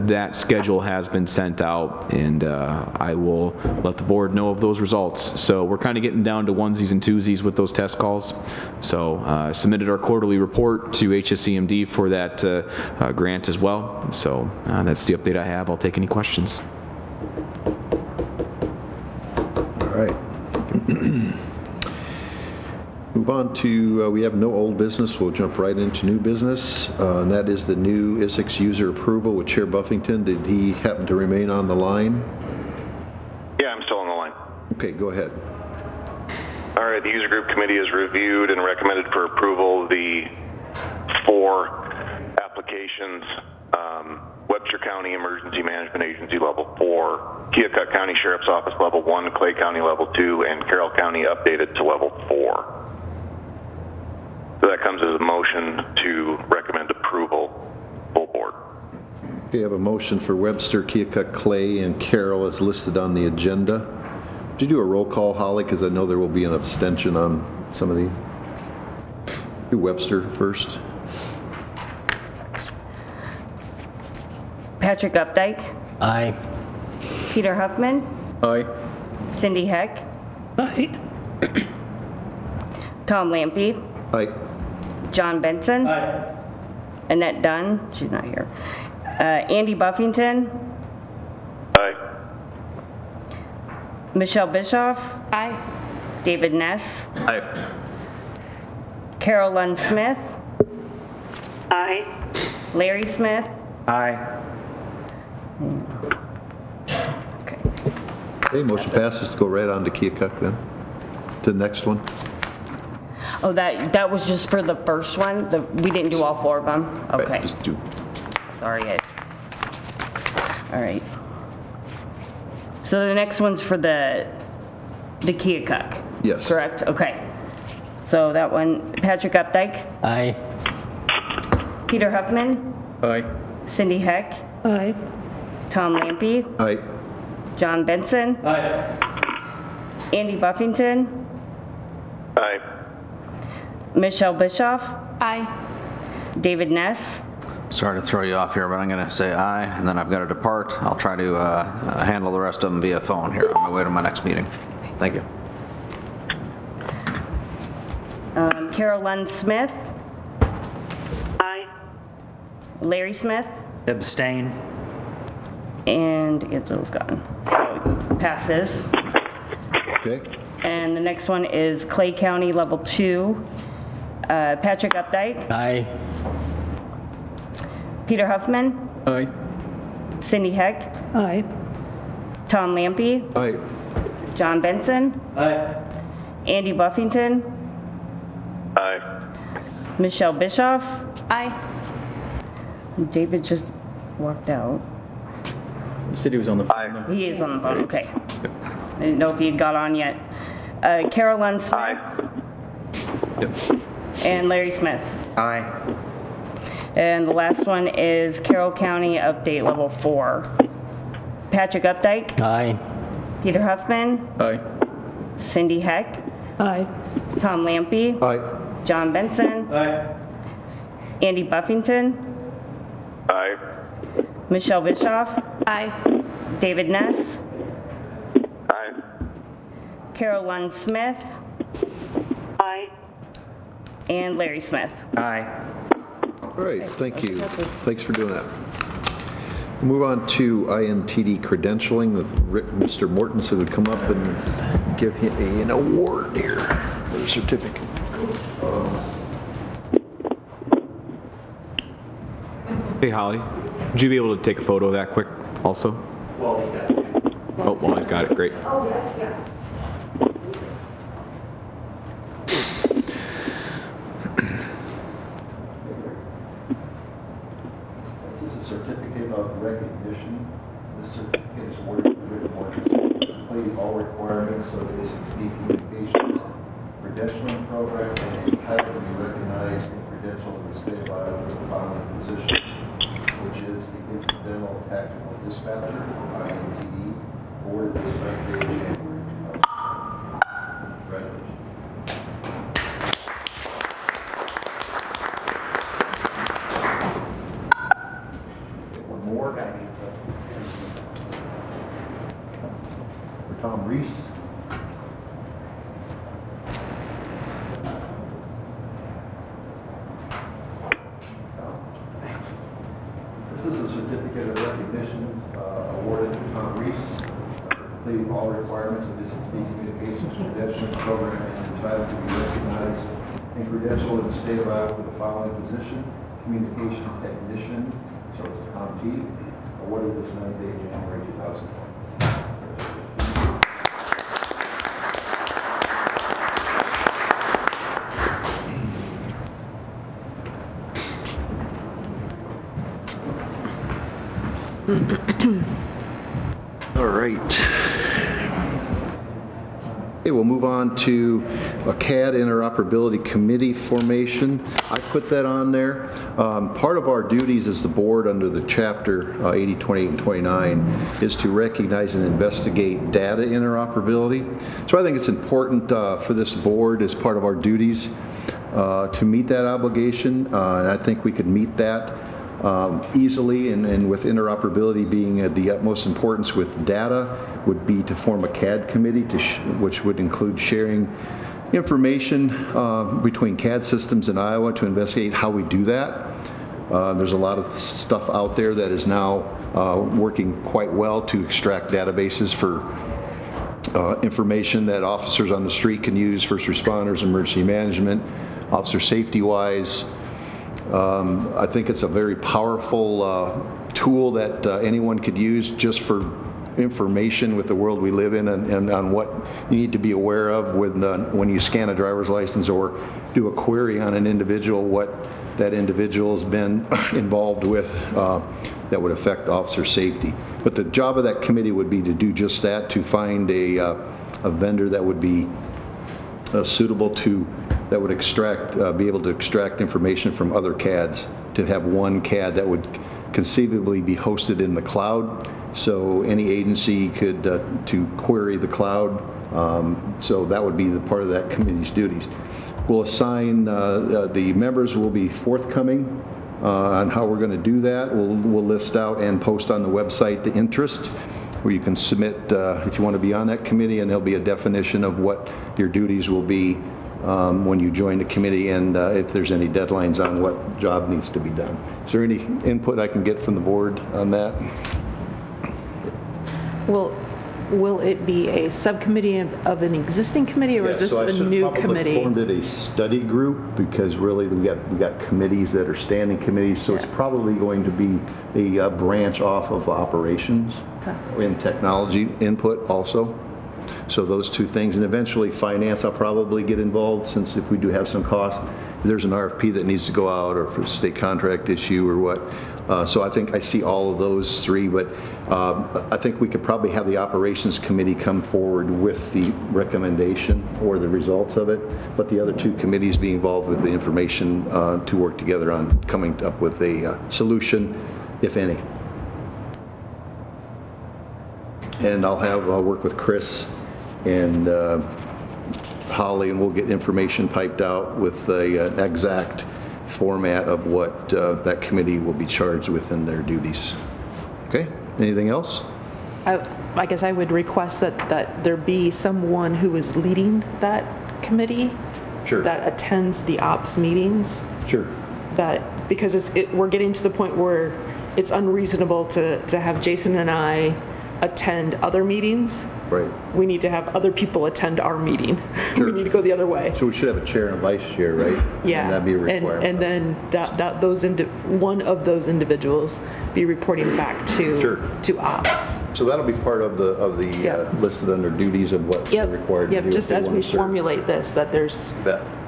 That schedule has been sent out, and I will let the board know of those results. So we're kind of getting down to onesies and twosies with those test calls. So submitted our quarterly report to HSCMD for that grant as well. So that's the update I have. I'll take any questions. All right. Move on to, we have no old business. We'll jump right into new business, and that is the new Isicsb user approval with Chair Buffington. Did he happen to remain on the line? Yeah, I'm still on the line. Okay, go ahead. All right, the user group committee has reviewed and recommended for approval the 4 applications, Webster County Emergency Management Agency Level 4, Keokuk County Sheriff's Office Level 1, Clay County Level 2, and Carroll County updated to Level 4. So that comes as a motion to recommend approval, full board. Okay, I have a motion for Webster, Keokuk, Clay, and Carroll as listed on the agenda. Would you do a roll call, Holly, because I know there will be an abstention on some of these. Do Webster first. Patrick Updike. Aye. Peter Huffman. Aye. Cindy Heck. Aye. Tom Lampy. Aye. John Benson. Aye. Annette Dunn. She's not here. Andy Buffington. Aye. Michelle Bischoff. Aye. David Ness. Aye. Carol Lund Smith. Aye. Larry Smith. Aye. Okay, motion passes to go right on to Keokuk then. To the next one. Oh, that was just for the first one? We didn't do all 4 of them? Okay. Right, just do. Sorry. All right. So the next one's for the Keokuk? Yes. Correct? Okay. So that one, Patrick Updike? Aye. Peter Huffman? Aye. Cindy Heck? Aye. Tom Lampy? Aye. John Benson? Aye. Andy Buffington? Aye. Michelle Bischoff. Aye. David Ness. Sorry to throw you off here, but I'm going to say aye, and then I've got to depart. I'll try to handle the rest of them via phone here on my way to my next meeting. Thank you. Carol Lund Smith. Aye. Larry Smith. Abstain. And Angela's gone. So passes. Okay. And the next one is Clay County Level 2. Patrick Updike. Aye. Peter Huffman. Aye. Cindy Heck. Aye. Tom Lampy. Aye. John Benson. Aye. Andy Buffington. Aye. Michelle Bischoff. Aye. David just walked out. You said he was on the phone. He is on the phone, okay. I didn't know if he had got on yet. Carol Lund Smith. Aye. And Larry Smith. Aye. And the last one is Carroll County Update Level 4. Patrick Updike. Aye. Peter Huffman. Aye. Cindy Heck. Aye. Tom Lampy. Aye. John Benson. Aye. Andy Buffington. Aye. Michelle Bischoff. Aye. David Ness. Aye. Carol Lund Smith. Aye. And Larry Smith. Aye. All right, thank you. Thanks for doing that. Move on to INTD credentialing with Mr. Mortensen would come up and give him an award here, or a certificate. Hey, Holly, would you be able to take a photo of that quick also? Well, he's got it. Oh, well, he's got it. Great. Oh, yes, yeah. This is a certificate of recognition. This certificate is awarded to Rick Mortensen to complete all requirements of the Isicsb Communications credentialing program and entitled to be recognized and credentialed in the state of Iowa for the following position, which is the Incidental Tactical Dispatcher, or INTD, awarded this effective January 2000. Congratulations. One more. For Tom Reese. This is a certificate of recognition awarded to Tom Reese for completing all requirements of this Communications credentialing program and entitled to be recognized and credentialed in the state of Iowa for the following position: communication technician, so it's a ComT, awarded this 9th day, January 2001. All right. Okay, we'll move on to a CAD interoperability committee formation. I put that on there. Part of our duties as the board under the chapter 80, 28, and 29 is to recognize and investigate data interoperability. So I think it's important for this board as part of our duties to meet that obligation, and I think we could meet that easily, and with interoperability being of the utmost importance with data, would be to form a CAD committee which would include sharing information between CAD systems in Iowa to investigate how we do that. There's a lot of stuff out there that is now working quite well to extract databases for information that officers on the street can use, first responders, emergency management, officer safety wise. I think it's a very powerful tool that anyone could use just for information with the world we live in, and on what you need to be aware of when you scan a driver's license or do a query on an individual, what that individual has been involved with that would affect officer safety. But the job of that committee would be to do just that, to find a vendor that would be suitable to, that would be able to extract information from other CADs, to have one CAD that would conceivably be hosted in the cloud So any agency could to query the cloud. So that would be the part of that committee's duties. We'll assign, the members will be forthcoming on how we're going to do that. We'll list out and post on the website the interest, where you can submit if you want to be on that committee, and there'll be a definition of what your duties will be when you join the committee, and if there's any deadlines on what job needs to be done. Is there any input I can get from the board on that? Will it be a subcommittee of an existing committee, or is this a new committee? I formed it a study group, because really we got committees that are standing committees, so it's probably going to be a branch off of operations and technology input also. So those two things, and eventually finance I'll probably get involved, since if we do have some costs, if there's an RFP that needs to go out, or for a state contract issue or what. So I think I see all of those three, but I think we could probably have the operations committee come forward with the recommendation or the results of it, but the other two committees be involved with the information to work together on coming up with a solution, if any. And I'll work with Chris and Holly, and we'll get information piped out with an exact format of what that committee will be charged with in their duties. Okay, anything else? I guess I would request that there be someone who is leading that committee. Sure. That attends the ops meetings. Sure. That, because we're getting to the point where it's unreasonable to have Jason and I attend other meetings. Right. We need to have other people attend our meeting. Sure. We need to go the other way. So we should have a chair and a vice chair, right? Yeah. And that'd be a requirement. And then one of those individuals be reporting back to ops. So that'll be part of the listed under duties of what's required to do. Just as we formulate this, that there's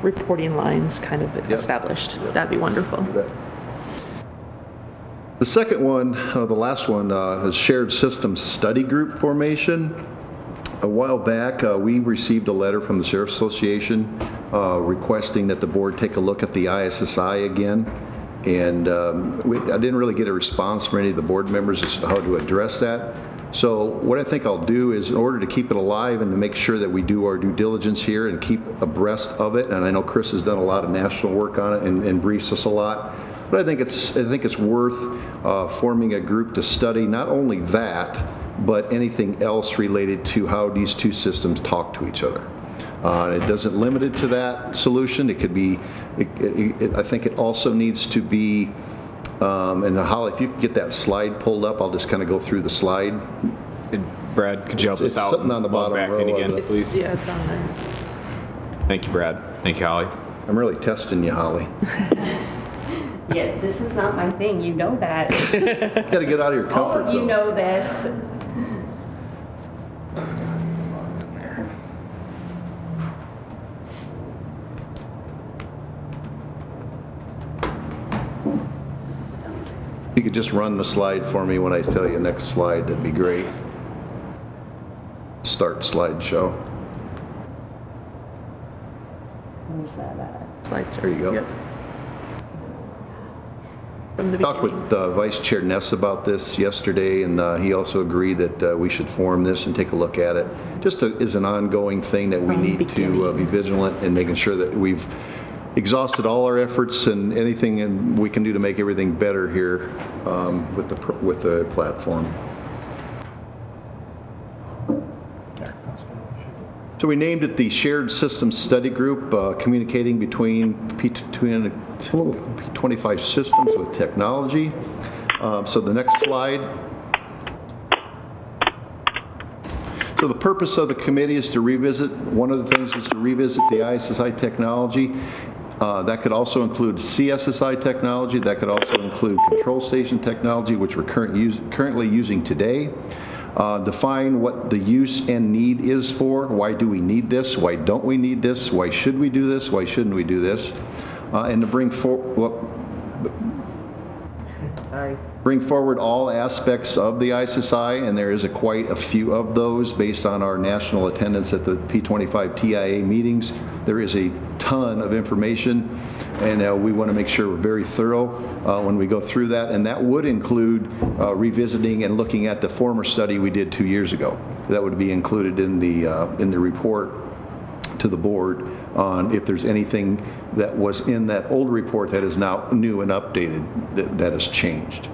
reporting lines kind of established. That'd be wonderful. The second one, the last one, is shared systems study group formation. A while back, we received a letter from the Sheriff's Association requesting that the board take a look at the ISSI again. And I didn't really get a response from any of the board members as to how to address that. So what I think I'll do is, in order to keep it alive and to make sure that we do our due diligence here and keep abreast of it, and I know Chris has done a lot of national work on it and briefs us a lot, but I think it's worth forming a group to study not only that, but anything else related to how these two systems talk to each other. It doesn't limit it to that solution. It could be, I think it also needs to be, and Holly, if you could get that slide pulled up, I'll just kind of go through the slide. Brad, could you help us out? It's something on the bottom back row in again, please. Yeah, it's on there. Thank you, Brad. Thank you, Holly. I'm really testing you, Holly. Yeah, this is not my thing, you know that. Got to get out of your comfort zone. You know this. If you could just run the slide for me when I tell you next slide, that'd be great. Start slideshow. Where's that at? There you go. I talked with Vice Chair Ness about this yesterday, and he also agreed that we should form this and take a look at it. Just as an ongoing thing that we need to be vigilant in making sure that we've exhausted all our efforts and anything we can do to make everything better here with the platform. So we named it the Shared Systems Study Group, communicating between P25 systems with technology. So the next slide. So the purpose of the committee is to revisit, one of the things is to revisit the ISSI technology. That could also include CSSI technology. That could also include control station technology, which we're currently using today. Define what the use and need is for. Why do we need this? Why don't we need this? Why should we do this? Why shouldn't we do this? And to bring forward all aspects of the ISSI, and there is quite a few of those based on our national attendance at the P25 TIA meetings. There is a ton of information, and we want to make sure we're very thorough when we go through that, and that would include revisiting and looking at the former study we did 2 years ago. That would be included in the report to the board on if there's anything that was in that old report that is now new and updated that has changed.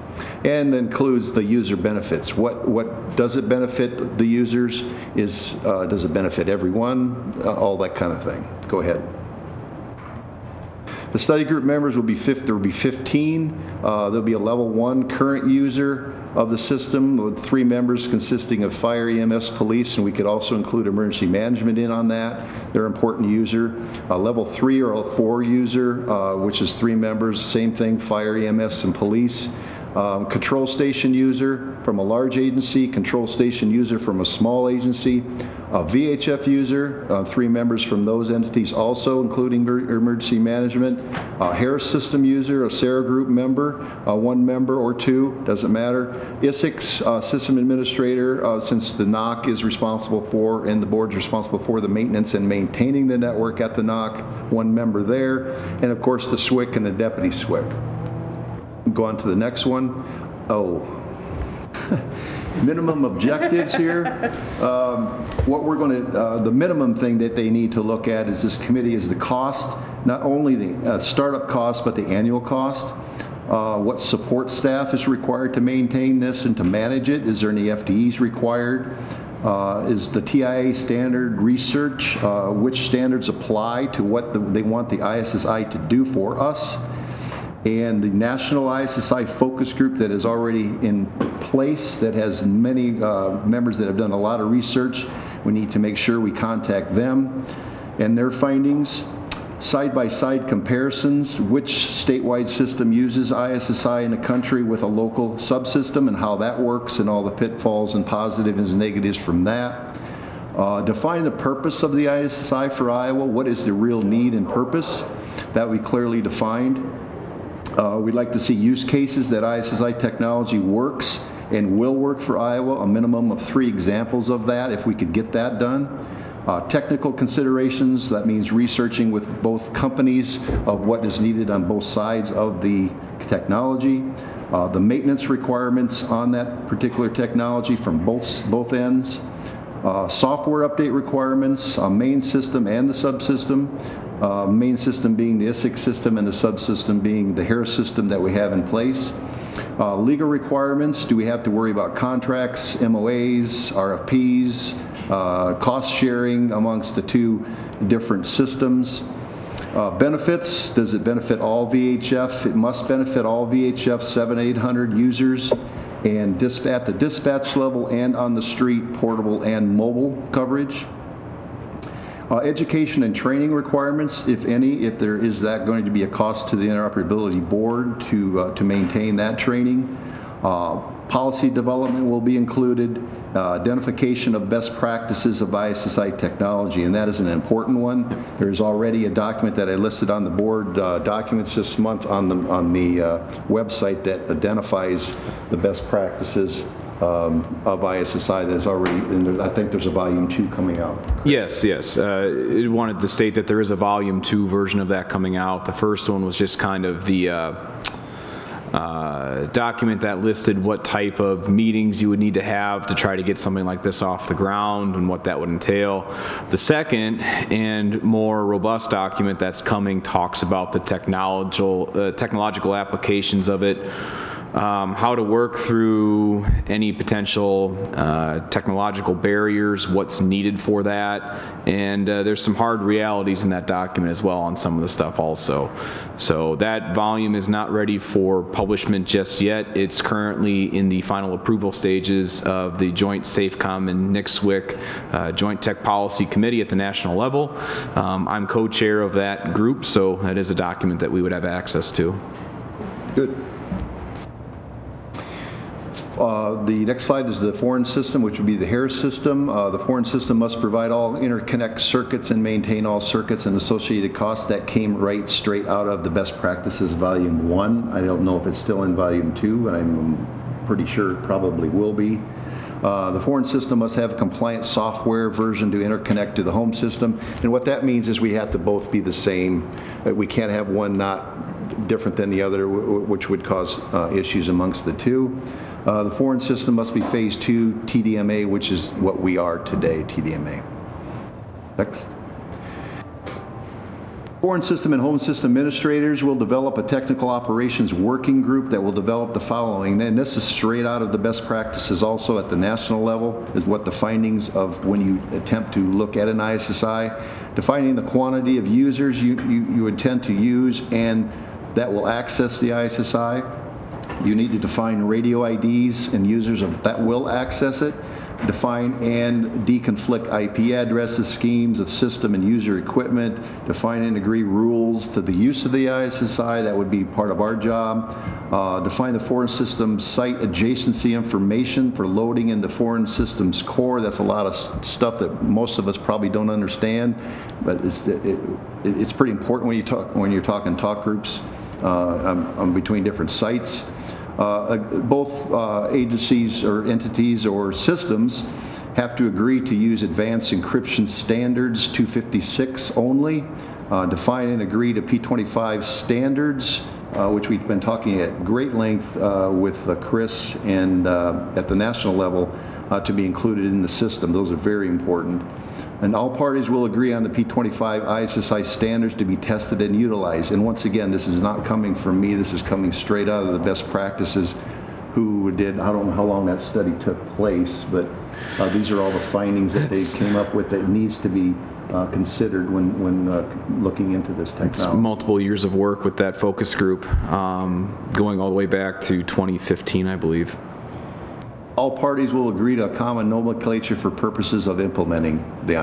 And includes the user benefits. What does it benefit the users? Does it benefit everyone? All that kind of thing. Go ahead. The study group members will be there will be 15. There'll be a level 1 current user of the system with 3 members consisting of fire, EMS, police, and we could also include emergency management in on that. They're an important user. Level 3 or a 4 user, which is 3 members, same thing, fire, EMS, and police. Control station user from a large agency, control station user from a small agency, a VHF user, 3 members from those entities also, including emergency management, a Harris system user, a Sarah group member, 1 member or 2, doesn't matter. Isicsb system administrator, since the NOC is responsible for, and the board's responsible for the maintenance and maintaining the network at the NOC, 1 member there, and of course the SWIC and the deputy SWIC. Go on to the next one. Oh, minimum objectives here. What we're going to, the minimum thing that they need to look at is this committee is the cost, not only the startup cost, but the annual cost. What support staff is required to maintain this and to manage it? Is there any FTEs required? Is the TIA standard research, which standards apply to what they want the ISSI to do for us? And the National ISSI Focus Group that is already in place, that has many members that have done a lot of research. We need to make sure we contact them and their findings. Side-by-side comparisons, which statewide system uses ISSI in the country with a local subsystem and how that works and all the pitfalls and positives and negatives from that. Define the purpose of the ISSI for Iowa. What is the real need and purpose? That we clearly defined. We'd like to see use cases that ISSI technology works and will work for Iowa, a minimum of 3 examples of that if we could get that done. Technical considerations, that means researching with both companies of what is needed on both sides of the technology. The maintenance requirements on that particular technology from both ends. Software update requirements, main system and the subsystem. Main system being the Isicsb system and the subsystem being the Harris system that we have in place. Legal requirements, do we have to worry about contracts, MOAs, RFPs, cost sharing amongst the 2 different systems. Benefits, does it benefit all VHF? It must benefit all VHF 700-800 users and at the dispatch level and on the street, portable and mobile coverage. Education and training requirements, if any, if there is that going to be a cost to the Interoperability Board to maintain that training. Policy development will be included. Identification of best practices of ISSI technology, and that is an important one. There's already a document that I listed on the board documents this month on the website that identifies the best practices of ISSI that's already in there. I think there's a volume 2 coming out. Yes, yes. It wanted to state that there is a volume 2 version of that coming out. The first one was just kind of the document that listed what type of meetings you would need to have to try to get something like this off the ground and what that would entail. The second and more robust document that's coming talks about the technological applications of it, how to work through any potential technological barriers, what's needed for that, and there's some hard realities in that document as well on some of the stuff also. So that volume is not ready for publishment just yet. It's currently in the final approval stages of the Joint SAFECOM and NICSWIC Joint Tech Policy Committee at the national level. I'm co-chair of that group, so that is a document that we would have access to. Good. The next slide is the foreign system, which would be the Harris system. The foreign system must provide all interconnect circuits and maintain all circuits and associated costs. That came right straight out of the best practices volume 1. I don't know if it's still in volume 2, but I'm pretty sure it probably will be. The foreign system must have a compliant software version to interconnect to the home system. And what that means is we have to both be the same. We can't have one not different than the other, which would cause issues amongst the two. The foreign system must be phase 2 TDMA, which is what we are today, TDMA. Next. Foreign system and home system administrators will develop a technical operations working group that will develop the following. And this is straight out of the best practices also at the national level, is what the findings of when you attempt to look at an ISSI. Defining the quantity of users you intend to use and that will access the ISSI. You need to define radio IDs and users that will access it. Define and deconflict IP addresses, schemes of system and user equipment. Define and agree rules to the use of the ISSI. That would be part of our job. Define the foreign system site adjacency information for loading into foreign systems core. That's a lot of stuff that most of us probably don't understand, but it's pretty important when you're talking talk groups between different sites. Both agencies or entities or systems have to agree to use advanced encryption standards 256 only, define and agree to P25 standards, which we've been talking at great length with Chris and at the national level to be included in the system. Those are very important. And all parties will agree on the P25 ISSI standards to be tested and utilized. And once again, this is not coming from me. This is coming straight out of the best practices who did, I don't know how long that study took place, but these are all the findings that they came up with that needs to be considered when looking into this technology. It's multiple years of work with that focus group, going all the way back to 2015, I believe. All parties will agree to a common nomenclature for purposes of implementing the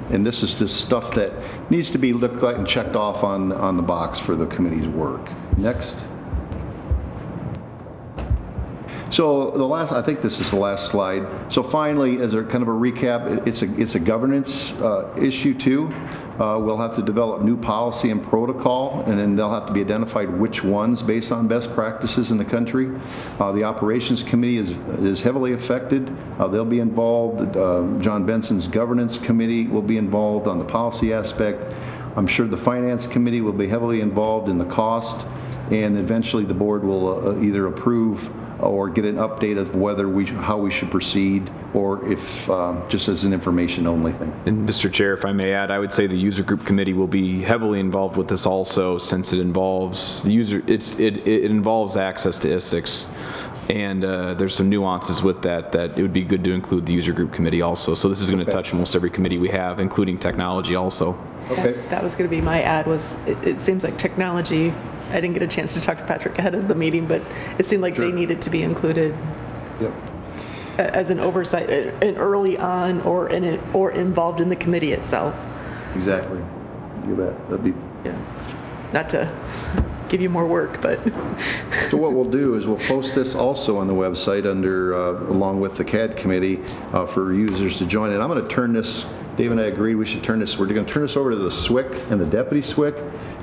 And this is this stuff that needs to be looked at and checked off on the box for the committee's work. Next. So I think this is the last slide. So finally, as a kind of a recap, it's a governance issue too. We'll have to develop new policy and protocol, and then they'll have to be identified which ones based on best practices in the country. The operations committee is heavily affected. They'll be involved. John Benson's governance committee will be involved on the policy aspect. I'm sure the finance committee will be heavily involved in the cost, and eventually the board will either approve or get an update of whether how we should proceed, or if just as an information only thing. And Mr. Chair, if I may add, I would say the user group committee will be heavily involved with this also, since it involves the user. It involves access to Isicsb, and there's some nuances with that it would be good to include the user group committee also. So this is going to touch almost every committee we have, including technology also. Okay. That was going to be my add. It seems like technology. I didn't get a chance to talk to Patrick ahead of the meeting, but it seemed like they needed to be included as an oversight, and early on, or involved in the committee itself. Exactly. You bet. That'd be. Yeah. Not to give you more work, but. So what we'll do is we'll post this also on the website under, along with the CAD committee, for users to join. And I'm going to turn this. Dave and I agreed we should turn this. We're going to turn this over to the SWIC and the deputy SWIC,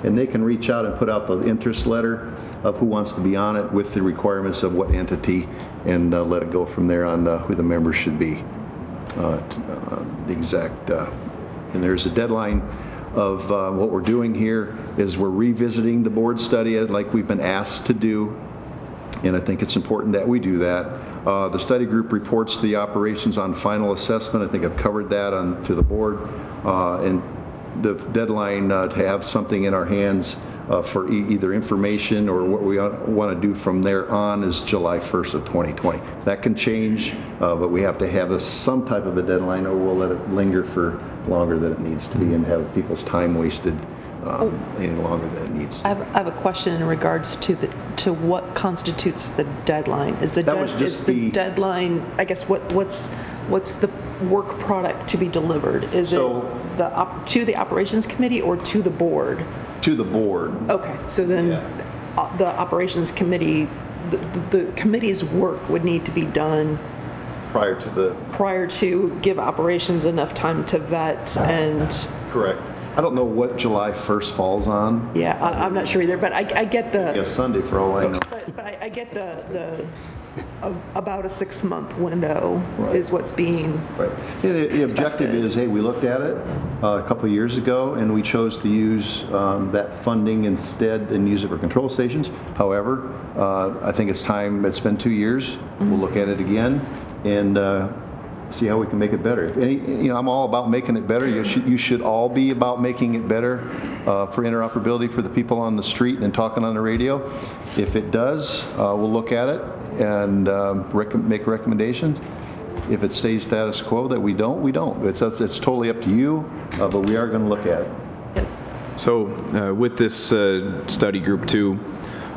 and they can reach out and put out the interest letter of who wants to be on it with the requirements of what entity, and let it go from there on who the members should be. The exact, and there's a deadline of what we're doing here is we're revisiting the board study like we've been asked to do, and I think it's important that we do that. The study group reports the operations on final assessment. I think I've covered that to the board, and the deadline to have something in our hands for either information or what we want to do from there on is July 1st of 2020. That can change, but we have to have some type of a deadline, or we'll let it linger for longer than it needs to be and have people's time wasted any longer than it needs to. I have a question in regards to what constitutes the deadline. Is the deadline? I guess what's the work product to be delivered? Is it to the operations committee or to the board? To the board. Okay, so then the operations committee, the committee's work would need to be done prior to give operations enough time to vet and. Correct. I don't know what July 1st falls on. Yeah, I'm not sure either, but I get the. Yeah, Sunday for all I know. But I get the about a 6-month window is what's being. Right. Yeah, the objective is, hey, we looked at it a couple of years ago, and we chose to use that funding instead and use it for control stations. However, I think it's time. It's been 2 years. We'll look at it again and see how we can make it better. If any, I'm all about making it better. You should all be about making it better for interoperability for the people on the street and talking on the radio. If it does, we'll look at it and make recommendations. If it stays status quo that we don't, we don't. It's totally up to you, but we are going to look at it. So with this study group too,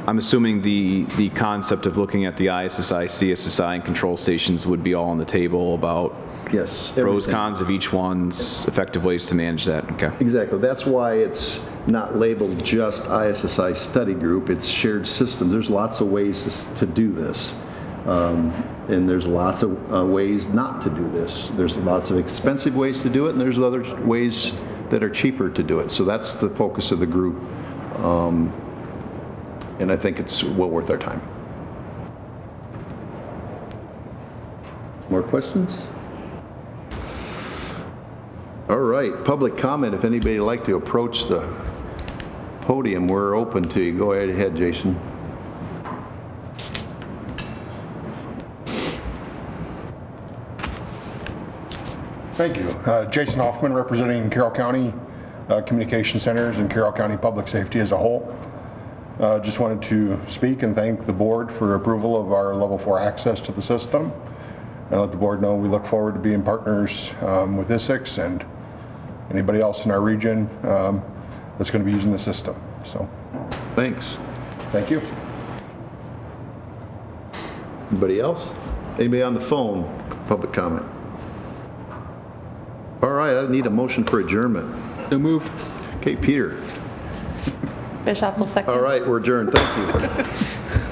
I'm assuming the concept of looking at the ISSI, CSSI, and control stations would be all on the table about yes, pros, cons of each one's, effective ways to manage that. Okay. Exactly. That's why it's not labeled just ISSI study group. It's shared systems. There's lots of ways to do this. And there's lots of ways not to do this. There's lots of expensive ways to do it, and there's other ways that are cheaper to do it. So that's the focus of the group. And I think it's well worth our time. More questions? All right, public comment. If anybody would like to approach the podium, we're open to you. Go right ahead, Jason. Thank you. Jason Hoffman, representing Carroll County Communication Centers and Carroll County Public Safety as a whole. Just wanted to speak and thank the board for approval of our level 4 access to the system, and let the board know we look forward to being partners with Isicsb and anybody else in our region that's going to be using the system. So, thanks. Thank you. Anybody else? Anybody on the phone? Public comment. All right, I need a motion for adjournment. So moved. Okay, Peter. Bishop will second. All right, we're adjourned. Thank you.